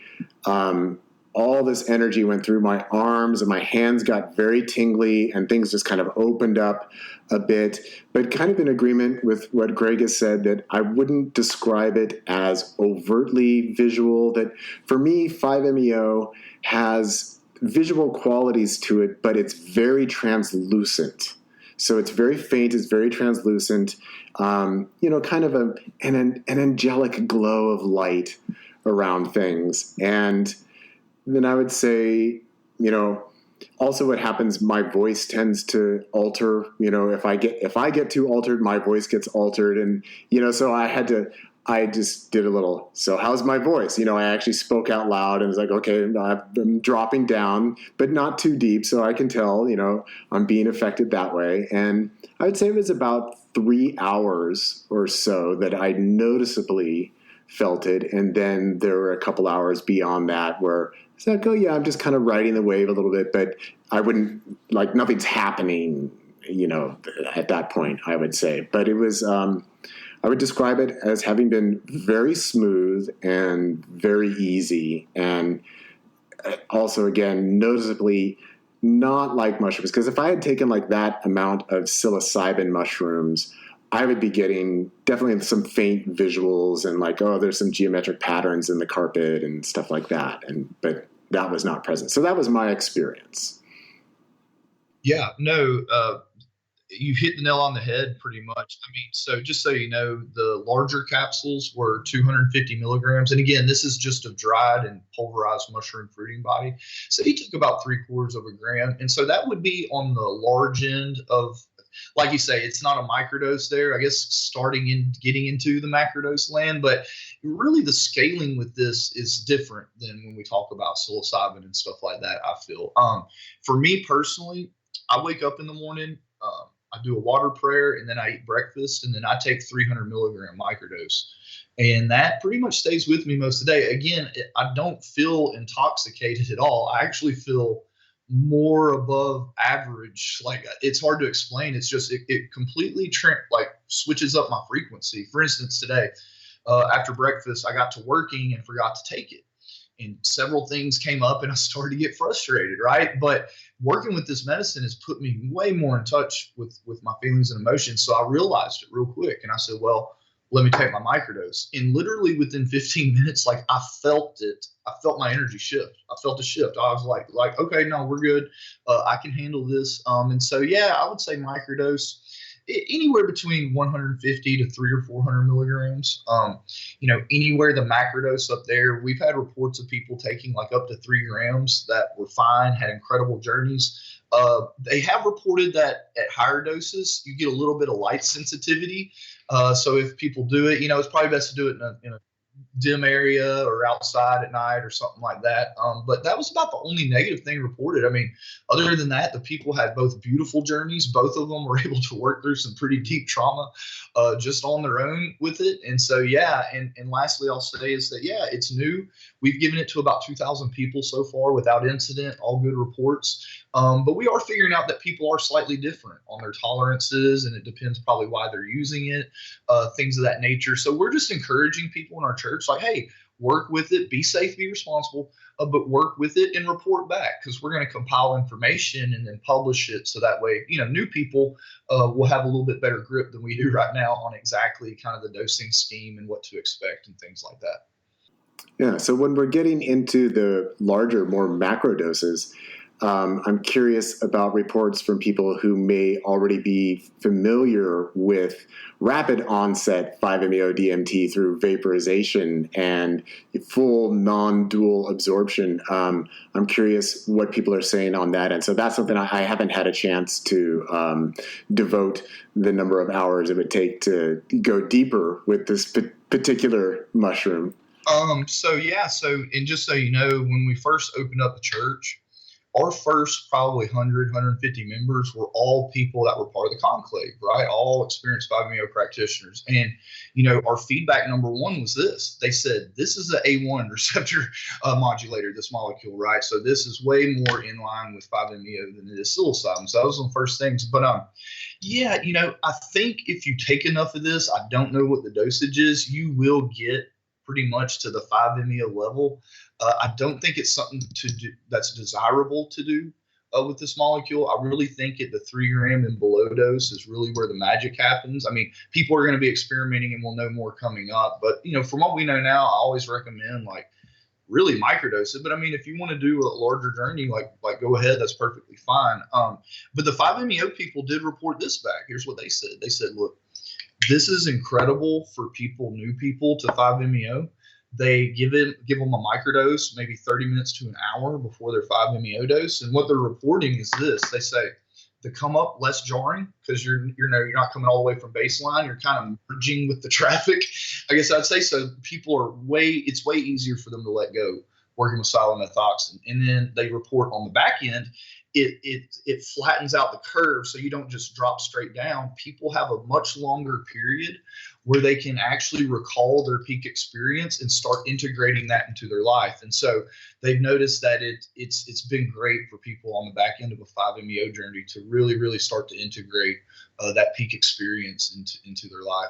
all this energy went through my arms and my hands got very tingly and things just kind of opened up a bit, but kind of in agreement with what Greg has said, that I wouldn't describe it as overtly visual. That for me, 5-MeO has visual qualities to it, but it's very translucent. So it's very faint, it's very translucent, kind of an angelic glow of light around things. And then I would say, also what happens, my voice tends to alter. If I get too altered, my voice gets altered. And, so I just did a little, so how's my voice? I actually spoke out loud and was like, okay, I'm dropping down, but not too deep. So I can tell, I'm being affected that way. And I would say it was about 3 hours or so that I noticeably felt it. And then there were a couple hours beyond that where it's like, oh yeah, I'm just kind of riding the wave a little bit, but I wouldn't, like, nothing's happening, at that point, I would say. But it was, I would describe it as having been very smooth and very easy. And also, again, noticeably not like mushrooms. Because if I had taken like that amount of psilocybin mushrooms, I would be getting definitely some faint visuals and like, oh, there's some geometric patterns in the carpet and stuff like that. But that was not present. So that was my experience. Yeah, no, you hit the nail on the head pretty much. I mean, so just so you know, the larger capsules were 250 milligrams. And again, this is just a dried and pulverized mushroom fruiting body. So he took about 3/4 of a gram. And so that would be on the large end of, like you say, it's not a microdose there, I guess, getting into the macrodose land. But really the scaling with this is different than when we talk about psilocybin and stuff like that, I feel. For me personally, I wake up in the morning, I do a water prayer, and then I eat breakfast, and then I take 300 milligram microdose. And that pretty much stays with me most of the day. Again, I don't feel intoxicated at all. I actually feel more above average. Like, it's hard to explain. It's just, it completely switches up my frequency. For instance, today, after breakfast, I got to working and forgot to take it. And several things came up and I started to get frustrated, right? But working with this medicine has put me way more in touch with my feelings and emotions. So I realized it real quick. And I said, well, let me take my microdose. And literally within 15 minutes, like, I felt it. I felt my energy shift. I felt a shift. I was like, okay, no, we're good. I can handle this. And so, yeah, I would say microdose anywhere between 150 to 300 or 400 milligrams. Anywhere the macrodose up there, we've had reports of people taking like up to 3 grams that were fine, had incredible journeys. They have reported that at higher doses, you get a little bit of light sensitivity. So if people do it, it's probably best to do it in a dim area or outside at night or something like that. But that was about the only negative thing reported. I mean, other than that, the people had both beautiful journeys. Both of them were able to work through some pretty deep trauma just on their own with it. And so, yeah. And lastly, I'll say is that, yeah, it's new. We've given it to about 2,000 people so far without incident, all good reports. But we are figuring out that people are slightly different on their tolerances, and it depends probably why they're using it, things of that nature. So we're just encouraging people in our church, like, hey, work with it, be safe, be responsible, but work with it and report back, because we're going to compile information and then publish it. So that way, new people will have a little bit better grip than we do right now on exactly kind of the dosing scheme and what to expect and things like that. Yeah. So when we're getting into the larger, more macro doses, I'm curious about reports from people who may already be familiar with rapid onset 5-MeO-DMT through vaporization and full non-dual absorption. I'm curious what people are saying on that. And so that's something I haven't had a chance to devote the number of hours it would take to go deeper with this particular mushroom. So and just so you know, when we first opened up the church, our first probably 100, 150 members were all people that were part of the conclave, right? All experienced 5-MeO practitioners. And, our feedback number one was this. They said, this is the A1 receptor modulator, this molecule, right? So this is way more in line with 5-MeO than it is psilocybin. So that was the first things. But, I think if you take enough of this, I don't know what the dosage is, you will get pretty much to the 5-MeO level. I don't think it's something to do that's desirable to do with this molecule. I really think at the 3 gram and below dose is really where the magic happens. I mean, people are going to be experimenting and we'll know more coming up. But, from what we know now, I always recommend really microdose it. But I mean, if you want to do a larger journey, like go ahead, that's perfectly fine. But the 5-MeO people did report this back. Here's what they said. They said, look, this is incredible for new people to 5-MeO. They give them a microdose, maybe 30 minutes to an hour before their 5-MeO dose. And what they're reporting is this. They say they come up less jarring because you're not coming all the way from baseline. You're kind of merging with the traffic. I guess I'd say so. People are it's way easier for them to let go working with Psilomethoxin. And then they report on the back end, it flattens out the curve so you don't just drop straight down. People have a much longer period where they can actually recall their peak experience and start integrating that into their life. And so they've noticed that it's been great for people on the back end of a 5-MeO journey to really, really start to integrate that peak experience into their life.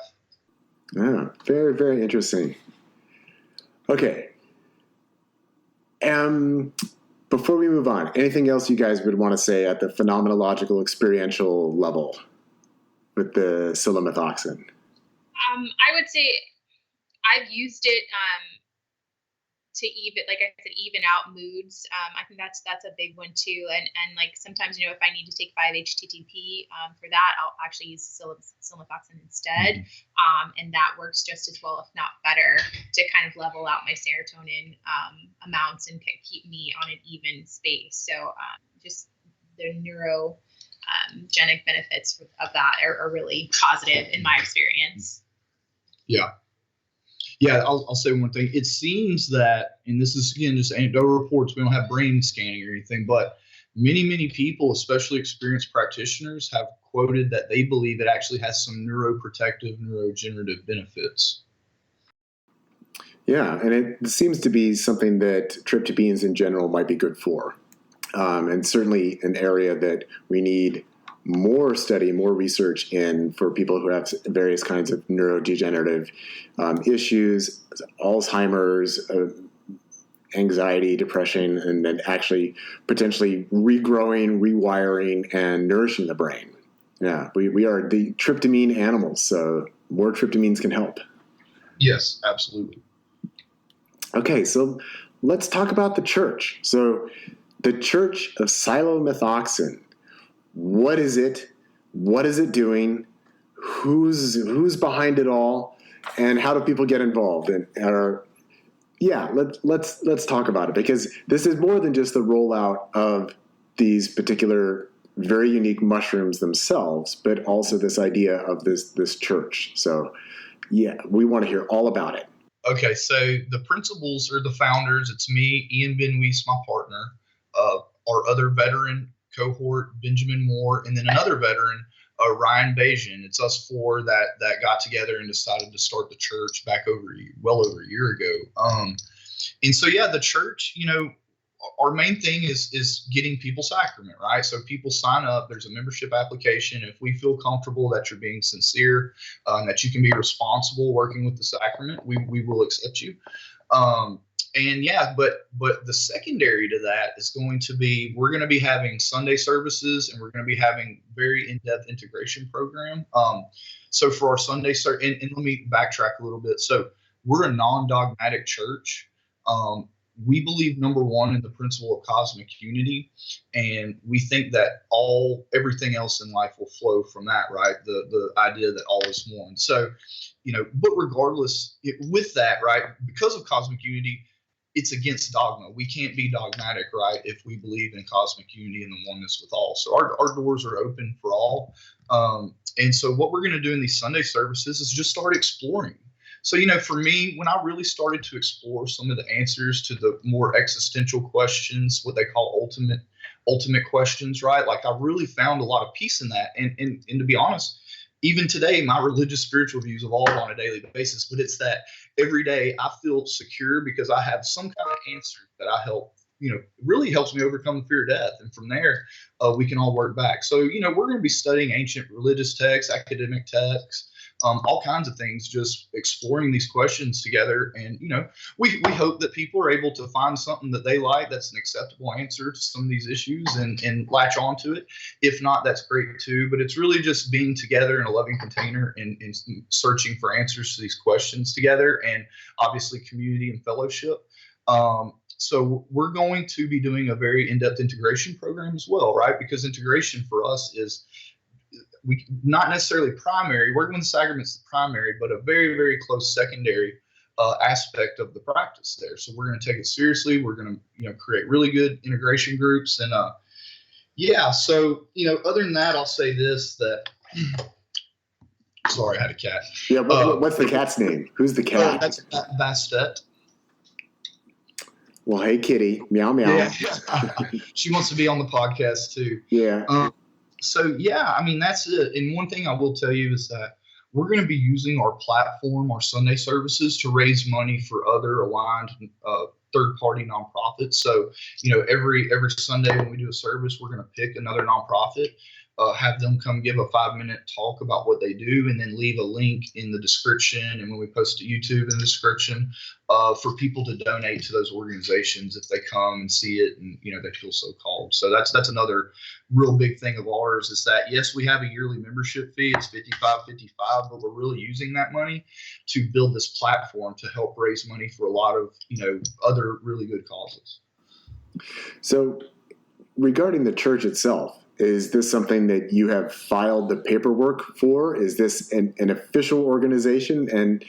Yeah, very, very interesting. Okay. Before we move on, anything else you guys would want to say at the phenomenological experiential level with the Psilomethoxin? I would say I've used it to even out moods. I think that's a big one too. And like sometimes, if I need to take 5-HTTP for that, I'll actually use Psilomethoxin instead. And that works just as well, if not better, to kind of level out my serotonin amounts and keep me on an even space. So just the neurogenic benefits of that are really positive in my experience. Yeah, I'll say one thing. It seems that, and this is, again, just anecdotal reports, we don't have brain scanning or anything, but many people, especially experienced practitioners, have quoted that they believe it actually has some neuroprotective, neurogenerative benefits. Yeah, and it seems to be something that tryptamines in general might be good for. And certainly an area that we need more study, more research in for people who have various kinds of neurodegenerative issues, Alzheimer's, anxiety, depression, and then actually potentially regrowing, rewiring, and nourishing the brain. Yeah, we are the tryptamine animals, so more tryptamines can help. Yes, absolutely. Okay, so let's talk about the church. So the Church of Psilomethoxin. What is it? What is it doing? Who's behind it all? And how do people get involved? Let's talk about it, because this is more than just the rollout of these particular very unique mushrooms themselves, but also this idea of this church. So yeah, we want to hear all about it. Okay, so the principals are the founders. It's me, Ian Ben Weiss, my partner, our other veteran cohort, Benjamin Moore, and then another veteran, Ryan Bajan. It's us four that got together and decided to start the church back well over a year ago. And so, yeah, the church, our main thing is getting people sacrament, right? So people sign up. There's a membership application. If we feel comfortable that you're being sincere, that you can be responsible working with the sacrament, we will accept you. And yeah, but the secondary to that is going to be, we're going to be having Sunday services, and we're going to be having very in-depth integration program. So for our Sunday and let me backtrack a little bit. So we're a non-dogmatic church. we believe, number one, in the principle of cosmic unity, and we think that everything else in life will flow from that, right? The idea that all is one. So, but regardless, with that, right, because of cosmic unity, it's against dogma. We can't be dogmatic, right, if we believe in cosmic unity and the oneness with all. So our doors are open for all. And so what we're going to do in these Sunday services is just start exploring. So, for me, when I really started to explore some of the answers to the more existential questions, what they call ultimate questions, right? Like, I really found a lot of peace in that. And to be honest, even today, my religious spiritual views evolve on a daily basis, but it's that every day I feel secure because I have some kind of answer that really helps me overcome the fear of death. And from there, we can all work back. So, we're going to be studying ancient religious texts, academic texts, all kinds of things, just exploring these questions together. And, we hope that people are able to find something that they like that's an acceptable answer to some of these issues and latch onto it. If not, that's great too. But it's really just being together in a loving container and searching for answers to these questions together, and obviously community and fellowship. So we're going to be doing a very in-depth integration program as well, right? Because integration for us is not necessarily primary. Working with the sacrament's the primary, but a very, very close secondary aspect of the practice there. So we're going to take it seriously. We're going to, create really good integration groups. And so, other than that, I'll say this, that, sorry, I had a cat. Yeah, what's the cat's name? Who's the cat? That's Bastet. Well, hey, kitty. Meow, meow. Yeah. She wants to be on the podcast too. Yeah. That's it. And one thing I will tell you is that we're going to be using our platform, our Sunday services, to raise money for other aligned third-party nonprofits. So, every Sunday when we do a service, we're going to pick another nonprofit, have them come give a 5-minute talk about what they do, and then leave a link in the description. And when we post to YouTube in the description, for people to donate to those organizations if they come and see it and, they feel so called. So that's another real big thing of ours, is that, yes, we have a yearly membership fee. It's $55.55, but we're really using that money to build this platform to help raise money for a lot of, other really good causes. So regarding the church itself, is this something that you have filed the paperwork for? Is this an official organization? And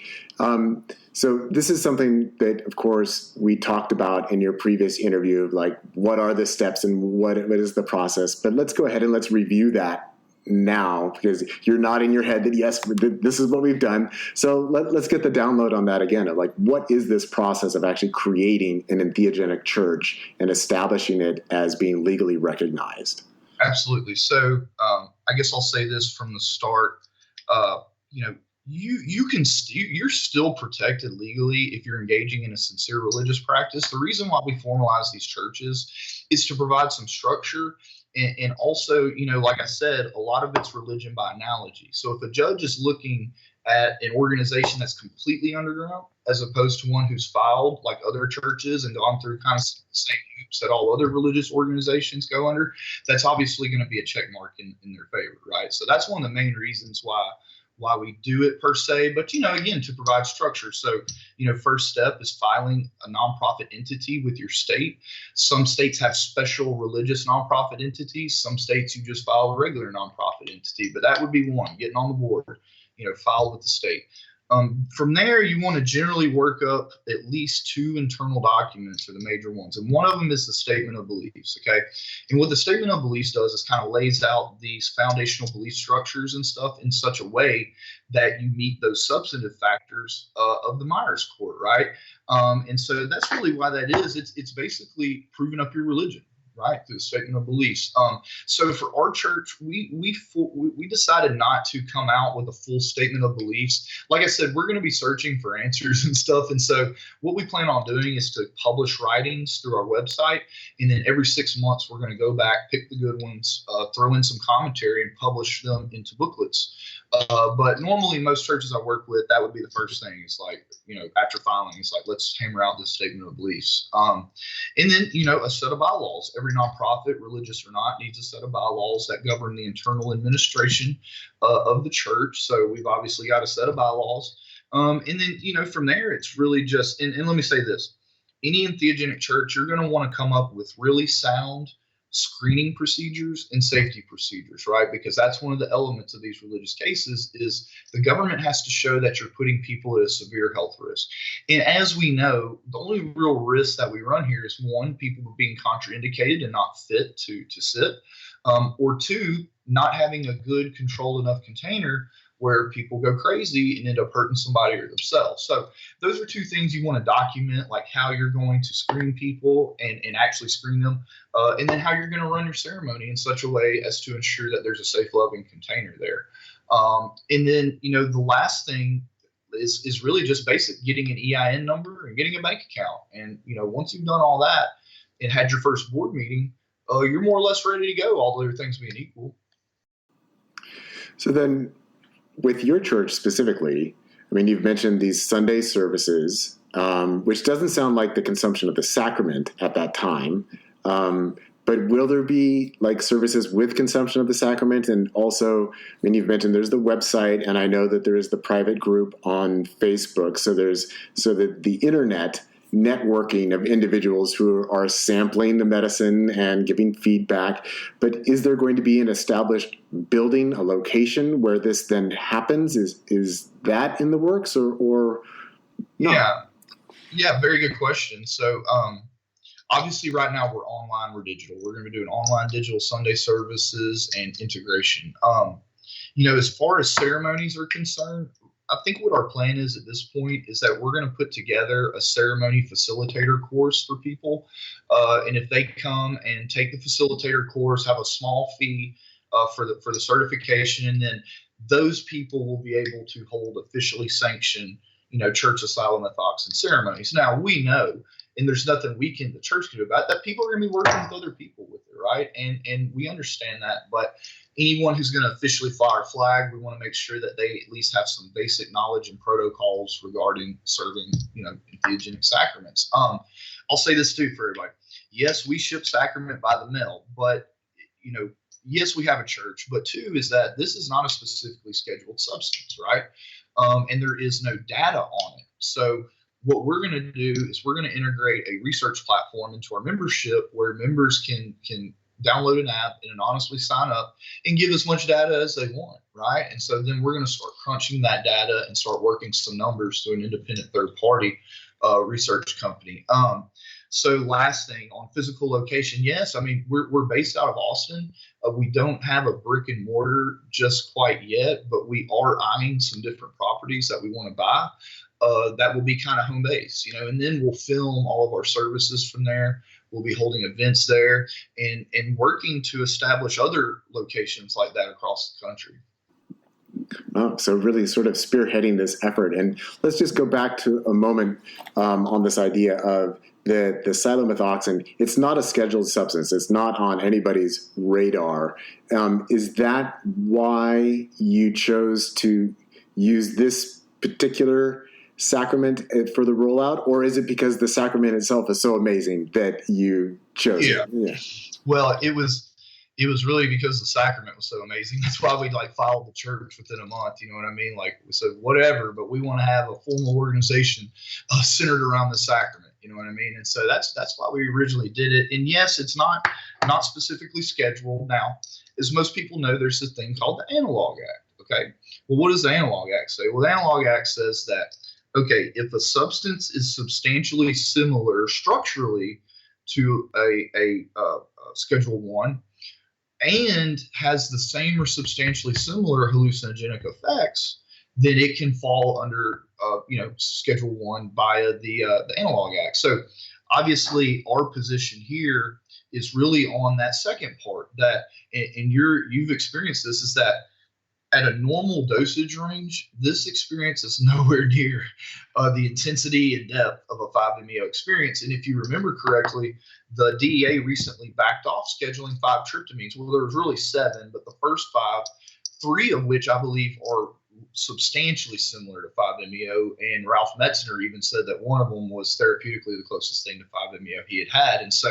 so this is something that, of course, we talked about in your previous interview of like, what are the steps and what is the process? But let's go ahead and let's review that now, because you're nodding your head that, yes, this is what we've done. So let's get the download on that again of like, what is this process of actually creating an entheogenic church and establishing it as being legally recognized? Absolutely. So I guess I'll say this from the start. You're still protected legally if you're engaging in a sincere religious practice. The reason why we formalize these churches is to provide some structure. And also, like I said, a lot of it's religion by analogy. So if a judge is looking at an organization that's completely underground, as opposed to one who's filed like other churches and gone through kind of the same hoops that all other religious organizations go under, that's obviously going to be a check mark in their favor, right? So that's one of the main reasons why we do it per se. But, again, to provide structure. So, first step is filing a nonprofit entity with your state. Some states have special religious nonprofit entities. Some states you just file a regular nonprofit entity. But that would be one, getting on the board, file with the state. From there, you want to generally work up at least 2 internal documents are the major ones. And one of them is the statement of beliefs. Okay. And what the statement of beliefs does is kind of lays out these foundational belief structures and stuff in such a way that you meet those substantive factors of the Myers Court. Right. And so that's really why that is. It's basically proving up your religion. Right, through the statement of beliefs. So for our church, we decided not to come out with a full statement of beliefs. Like I said, we're going to be searching for answers and stuff. And so what we plan on doing is to publish writings through our website. And then every 6 months, we're going to go back, pick the good ones, throw in some commentary and publish them into booklets. But normally most churches I work with, that would be the first thing. It's like, after filing, it's like, let's hammer out this statement of beliefs. And then, a set of bylaws. Every nonprofit, religious or not, needs a set of bylaws that govern the internal administration of the church. So we've obviously got a set of bylaws. And then, from there, it's really just, and let me say this, any entheogenic church, you're going to want to come up with really sound screening procedures and safety procedures, right? Because that's one of the elements of these religious cases is the government has to show that you're putting people at a severe health risk. And as we know, the only real risk that we run here is one, people being contraindicated and not fit to sit, or two, not having a good controlled enough container where people go crazy and end up hurting somebody or themselves. So those are two things you want to document, like how you're going to screen people and actually screen them, and then how you're going to run your ceremony in such a way as to ensure that there's a safe, loving container there. And then, the last thing is really just basic, getting an EIN number and getting a bank account. And, once you've done all that and had your first board meeting, you're more or less ready to go, all other things being equal. So then, with your church specifically, I mean, you've mentioned these Sunday services, which doesn't sound like the consumption of the sacrament at that time. But will there be like services with consumption of the sacrament? And also, I mean, you've mentioned there's the website, and I know that there is the private group on Facebook. So that the internet networking of individuals who are sampling the medicine and giving feedback. But is there going to be an established building, a location where this then happens? Is that in the works or not? Yeah, very good question. So obviously right now we're online, we're digital. We're going to be doing online digital Sunday services and integration. As far as ceremonies are concerned, I think what our plan is at this point is that we're going to put together a ceremony facilitator course for people. And if they come and take the facilitator course, have a small fee for the certification, and then those people will be able to hold officially sanctioned, Church of Psilomethoxin ceremonies. Now we know, and there's nothing the church can do about it, that people are going to be working with other people with it, right? And we understand that, but anyone who's going to officially fly our flag, we want to make sure that they at least have some basic knowledge and protocols regarding serving, entheogenic sacraments. I'll say this too for everybody. Yes, we ship sacrament by the mail, but, yes, we have a church, but two is that this is not a specifically scheduled substance, right? And there is no data on it. So what we're going to do is we're going to integrate a research platform into our membership where members can download an app and anonymously sign up and give as much data as they want, right? And so then we're going to start crunching that data and start working some numbers through an independent third-party research company. So last thing on physical location, yes, I mean, we're based out of Austin. We don't have a brick and mortar just quite yet, but we are eyeing some different properties that we want to buy. That will be kind of home base, and then we'll film all of our services from there. We'll be holding events there and working to establish other locations like that across the country. Oh, so really sort of spearheading this effort. And let's just go back to a moment on this idea of the psilomethoxin. It's not a scheduled substance. It's not on anybody's radar. Is that why you chose to use this particular sacrament for the rollout, or is it because the sacrament itself is so amazing that you chose it? Yeah. Well, it was really because the sacrament was so amazing. That's why we filed the church within a month. You know what I mean? We said whatever, but we want to have a formal organization centered around the sacrament. You know what I mean? And so that's why we originally did it. And yes, it's not specifically scheduled. Now, as most people know, there's this thing called the Analog Act. Okay. Well, what does the Analog Act say? Well, the Analog Act says that, okay, if a substance is substantially similar structurally to a Schedule 1 and has the same or substantially similar hallucinogenic effects, then it can fall under Schedule 1 via the Analog Act. So obviously our position here is really on that second part, that, and you've experienced this, is that at a normal dosage range, this experience is nowhere near the intensity and depth of a 5-MeO experience. And if you remember correctly, the DEA recently backed off scheduling 5 tryptamines. Well, there was really 7, but the first 5, 3 of which I believe are substantially similar to 5-MeO. And Ralph Metzner even said that one of them was therapeutically the closest thing to 5-MeO he had. And so,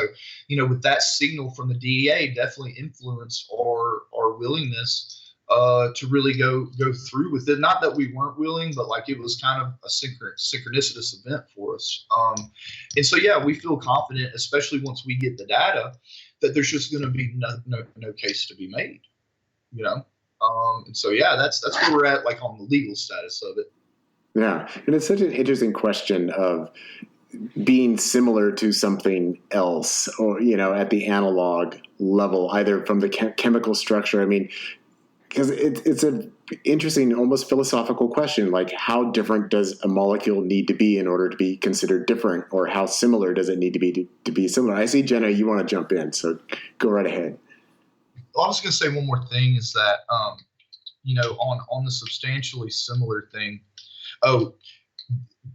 with that signal from the DEA definitely influenced our willingness to really go through with it. Not that we weren't willing, but like it was kind of a synchronicitous event for us. And so, yeah, we feel confident, especially once we get the data, that there's just going to be no case to be made, you know? And so, yeah, that's where we're at, like on the legal status of it. Yeah. And it's such an interesting question of being similar to something else, or, you know, at the analog level, either from the chemical structure. I mean, because it's an interesting, almost philosophical question, like how different does a molecule need to be in order to be considered different, or how similar does it need to be similar? I see, Jenna, you want to jump in, so go right ahead. Well, I was going to say one more thing is that, you know, on the substantially similar thing,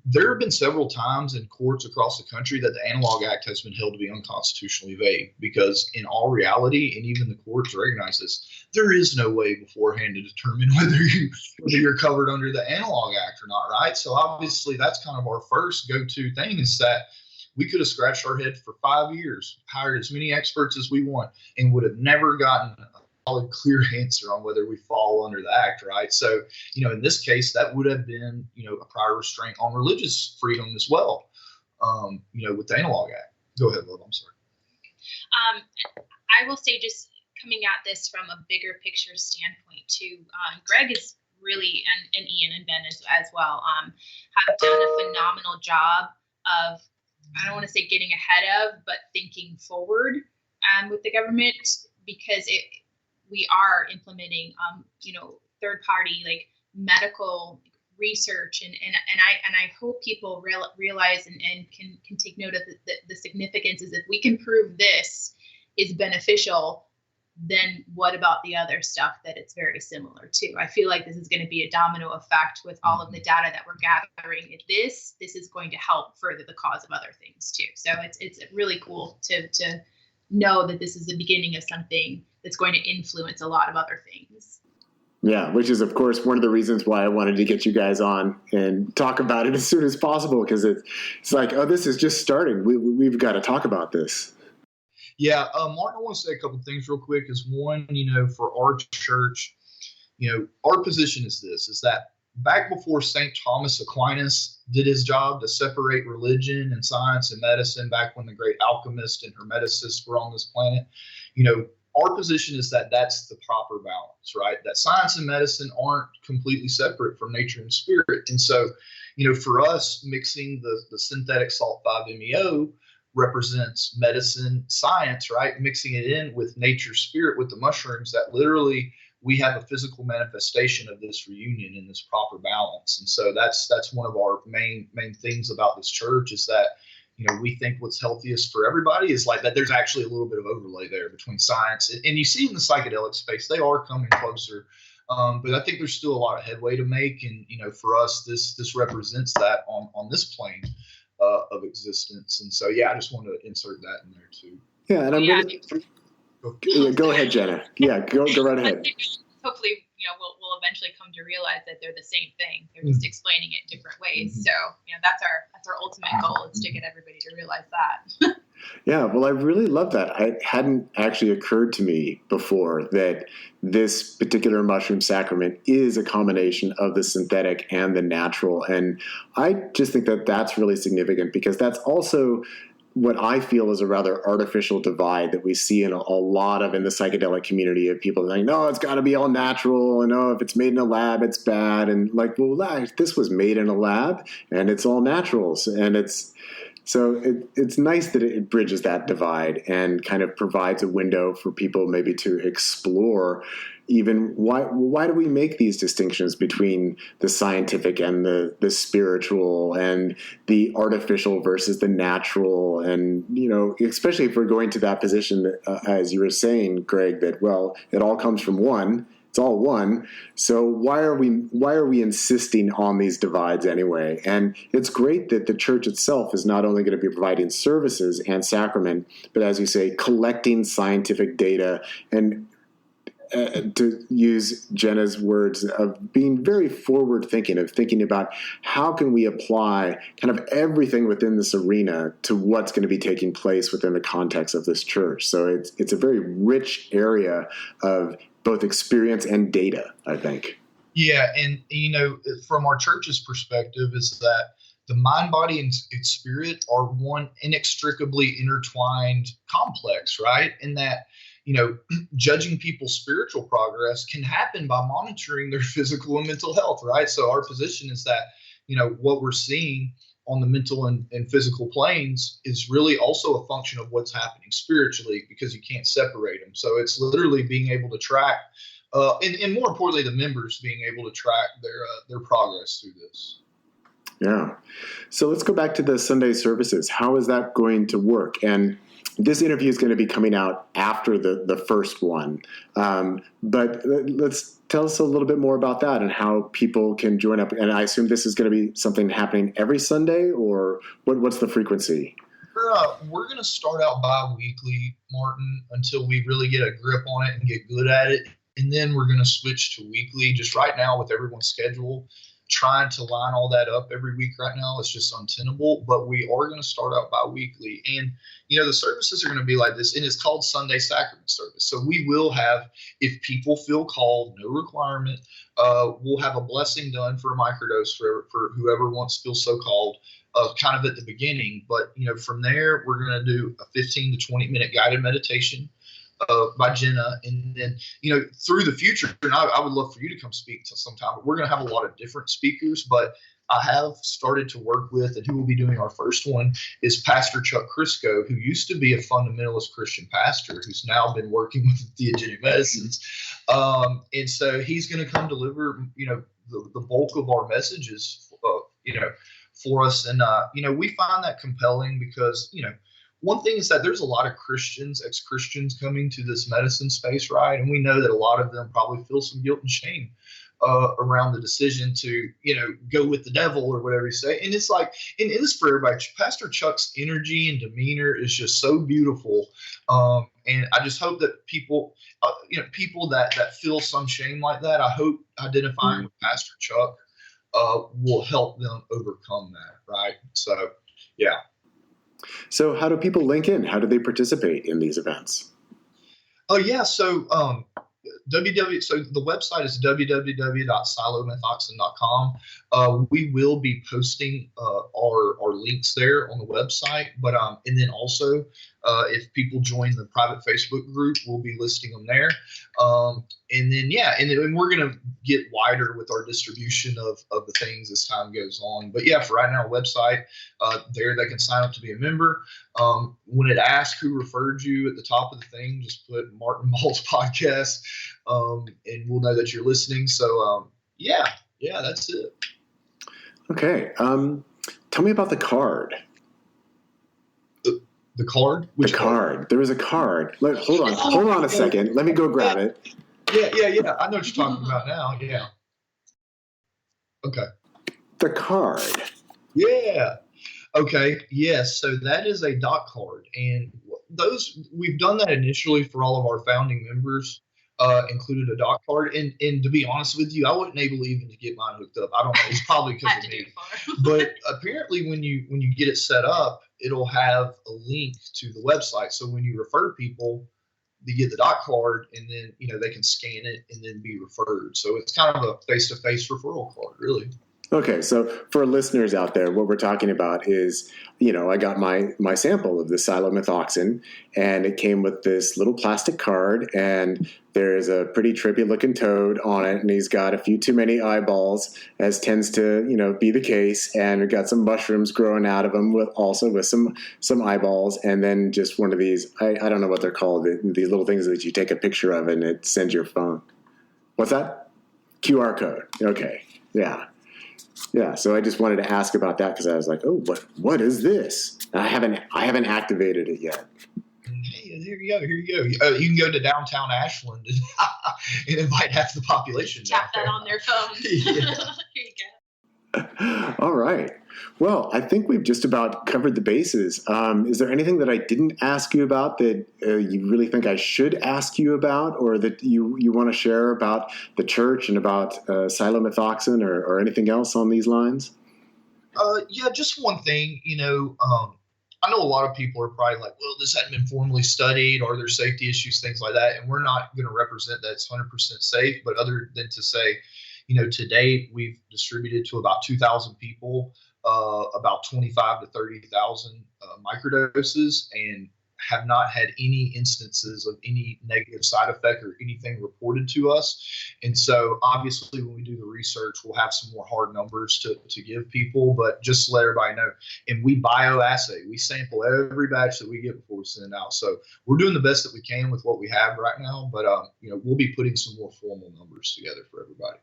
there have been several times in courts across the country that the Analog Act has been held to be unconstitutionally vague, because in all reality, and even the courts recognize this, there is no way beforehand to determine whether you're covered under the Analog Act or not, right? So obviously that's kind of our first go-to thing, is that we could have scratched our head for 5 years, hired as many experts as we want, and would have never gotten a solid, clear answer on whether we fall under the act, right? So, you know, in this case, that would have been, you know, a prior restraint on religious freedom as well, you know, with the Analog Act. Go ahead, Lil, I'm sorry. I will say, just coming at this from a bigger picture standpoint too, Greg is really, and Ian and Ben as well, have done a phenomenal job of, I don't want to say getting ahead of, but thinking forward with the government, because we are implementing, you know, third party, like medical research, and I hope people realize and can take note of the significance is, if we can prove this is beneficial, then what about the other stuff that it's very similar to? I feel like this is going to be a domino effect with all of the data that we're gathering. This is going to help further the cause of other things too. So it's really cool to know that this is the beginning of something that's going to influence a lot of other things. Yeah, which is, of course, one of the reasons why I wanted to get you guys on and talk about it as soon as possible, because it's like, oh, this is just starting. We've got to talk about this. Yeah, Martin, I want to say a couple of things real quick. Is one, you know, for our church, you know, our position is this, is that back before St. Thomas Aquinas did his job to separate religion and science and medicine, back when the great alchemists and hermeticists were on this planet, you know, our position is that that's the proper balance, right? That science and medicine aren't completely separate from nature and spirit. And so, you know, for us, mixing the synthetic salt 5-MeO represents medicine, science, right? Mixing it in with nature, spirit, with the mushrooms, that literally we have a physical manifestation of this reunion in this proper balance. And so that's one of our main things about this church, is that, you know, we think what's healthiest for everybody is like that. There's actually a little bit of overlay there between science and you see in the psychedelic space, they are coming closer. But I think there's still a lot of headway to make. And, you know, for us, this represents that on this plane of existence. And so, yeah, I just wanted to insert that in there too. Yeah. And go ahead, Jenna. Yeah, go right ahead. Hopefully, you know, we'll eventually come to realize that they're the same thing. They're just explaining it different ways. Mm-hmm. So, you know, that's our ultimate goal, is to get everybody to realize that. Yeah, well, I really love that. It hadn't actually occurred to me before that this particular mushroom sacrament is a combination of the synthetic and the natural. And I just think that that's really significant, because that's also what I feel is a rather artificial divide that we see in a lot of in the psychedelic community, of people saying, no, it's got to be all natural, and if it's made in a lab, it's bad. And like, well, this was made in a lab and it's all naturals. And it's nice that it bridges that divide and kind of provides a window for people maybe to explore even why do we make these distinctions between the scientific and the spiritual, and the artificial versus the natural. And, you know, especially if we're going to that position that, as you were saying, Greg, that, well, it all comes from one. It's all one. So why are we insisting on these divides anyway? And it's great that the church itself is not only going to be providing services and sacrament, but, as you say, collecting scientific data, and to use Jenna's words, of being very forward thinking, of thinking about how can we apply kind of everything within this arena to what's going to be taking place within the context of this church. So it's a very rich area of both experience and data, I think. Yeah, and from our church's perspective, is that the mind, body, and spirit are one inextricably intertwined complex, right? And that judging people's spiritual progress can happen by monitoring their physical and mental health, right? So our position is that what we're seeing on the mental and physical planes is really also a function of what's happening spiritually, because you can't separate them. So it's literally being able to track, and more importantly, the members being able to track their progress through this. Yeah. So let's go back to the Sunday services. How is that going to work? And this interview is going to be coming out after the first one. But let's tell us a little bit more about that and how people can join up. And I assume this is going to be something happening every Sunday, or what's the frequency? We're going to start out bi-weekly, Martin, until we really get a grip on it and get good at it. And then we're going to switch to weekly. Just right now with everyone's schedule, trying to line all that up every week right now, it's just untenable. But we are going to start out bi-weekly. And, the services are going to be like this. And it's called Sunday Sacrament Service. So we will have, if people feel called, no requirement, we'll have a blessing done for a microdose for whoever feels so called, kind of at the beginning. But, from there, we're going to do a 15 to 20-minute guided meditation by Jenna. And then, through the future, and I would love for you to come speak to sometime, but we're going to have a lot of different speakers. But I have started to work with, and who will be doing our first one is Pastor Chuck Crisco, who used to be a fundamentalist Christian pastor, who's now been working with entheogenic medicines. And so he's going to come deliver, the bulk of our messages, for us. And, we find that compelling because, one thing is that there's a lot of Christians, ex-Christians coming to this medicine space, right? And we know that a lot of them probably feel some guilt and shame around the decision to, go with the devil or whatever you say. And it's like, and it is for everybody. Pastor Chuck's energy and demeanor is just so beautiful. And I just hope that people, people that feel some shame like that, I hope identifying with Pastor Chuck will help them overcome that, right? So, yeah. So how do people link in? How do they participate in these events? Oh, yeah. So so the website is www.psilomethoxin.com. We will be posting our links there on the website, but and then also if people join the private Facebook group, we'll be listing them there. And then and we're going to get wider with our distribution of the things as time goes on. But yeah, for right now, website there they can sign up to be a member. When it asks who referred you at the top of the thing, just put Martin Ball's podcast, and we'll know that you're listening. So yeah, that's it. Okay, tell me about the card. The card? Which card? There was a card. Hold on a second. Let me go grab it. Yeah. I know what you're talking about now. Yeah. Okay. The card. Yeah. Okay. Yes. So that is a doc card, and we've done that initially for all of our founding members. Included a doc card, and to be honest with you, I wasn't able even to get mine hooked up. I don't know. It's probably because of me. But apparently, when you get it set up, it'll have a link to the website. So when you refer people, they get the doc card, and then they can scan it and then be referred. So it's kind of a face-to-face referral card, really. Okay, so for listeners out there, what we're talking about is, I got my sample of the Psilomethoxin, and it came with this little plastic card, and there's a pretty trippy looking toad on it, and he's got a few too many eyeballs, as tends to, be the case, and we've got some mushrooms growing out of him with some eyeballs, and then just one of these, I don't know what they're called, these little things that you take a picture of and it sends your phone. What's that? QR code. Okay, yeah. Yeah, so I just wanted to ask about that because I was like, "Oh, what is this?" And I haven't activated it yet. Hey, here you go. You can go to downtown Ashland and invite half the population. Tap that on their phone. Yeah. Here you go. All right. Well, I think we've just about covered the bases. Is there anything that I didn't ask you about that you really think I should ask you about, or that you want to share about the church and about Psilomethoxin or anything else on these lines? Yeah, just one thing. I know a lot of people are probably like, well, this hadn't been formally studied, or there's safety issues, things like that. And we're not going to represent that it's 100% safe, but other than to say, to date, we've distributed to about 2,000 people, about 25 to 30,000 microdoses, and have not had any instances of any negative side effect or anything reported to us. And so obviously when we do the research, we'll have some more hard numbers to give people, but just to let everybody know, and we bioassay, we sample every batch that we get before we send it out. So we're doing the best that we can with what we have right now, but we'll be putting some more formal numbers together for everybody.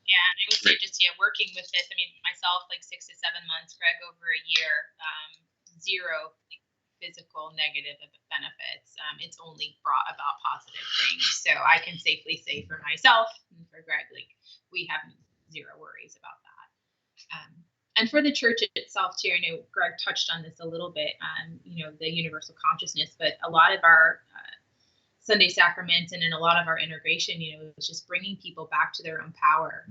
Yeah, and I would say just working with this. I mean, myself, like 6 to 7 months. Greg, over a year. Zero physical negative benefits. It's only brought about positive things. So I can safely say for myself and for Greg, we have zero worries about that. And for the church itself too, I know Greg touched on this a little bit. The universal consciousness, but a lot of our Sunday sacraments and in a lot of our integration, it's just bringing people back to their own power.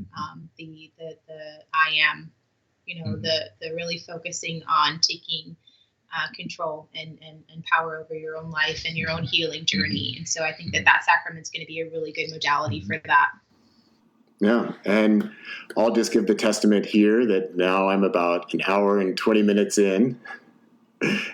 The I am, the really focusing on taking control and power over your own life and your own healing journey. And so I think that sacrament's going to be a really good modality for that. Yeah. And I'll just give the testament here that now I'm about an hour and 20 minutes in.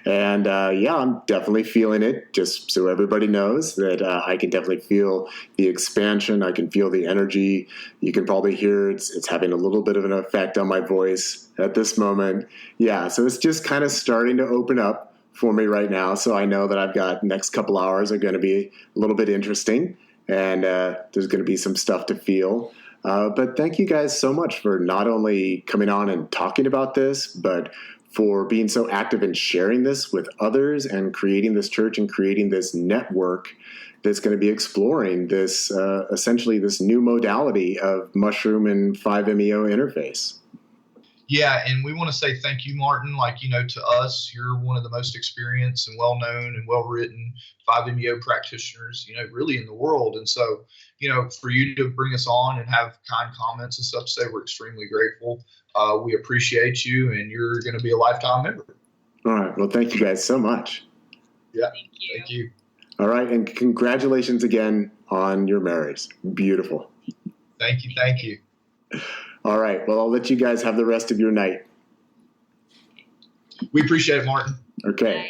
And I'm definitely feeling it, just so everybody knows that I can definitely feel the expansion. I can feel the energy. You can probably hear it's having a little bit of an effect on my voice at this moment. Yeah, so it's just kind of starting to open up for me right now. So I know that I've got next couple hours are going to be a little bit interesting, and there's going to be some stuff to feel. But thank you guys so much for not only coming on and talking about this, but for being so active in sharing this with others and creating this church and creating this network that's going to be exploring this, essentially this new modality of mushroom and 5-MeO interface. Yeah, and we want to say thank you, Martin. To us, you're one of the most experienced and well-known and well-written 5-MeO practitioners, really in the world. And so, for you to bring us on and have kind comments and stuff to say, we're extremely grateful. We appreciate you, and you're going to be a lifetime member. All right. Well, thank you guys so much. Yeah. Thank you. All right. And congratulations again on your marriage. Beautiful. Thank you. All right. Well, I'll let you guys have the rest of your night. We appreciate it, Martin. Okay. Bye.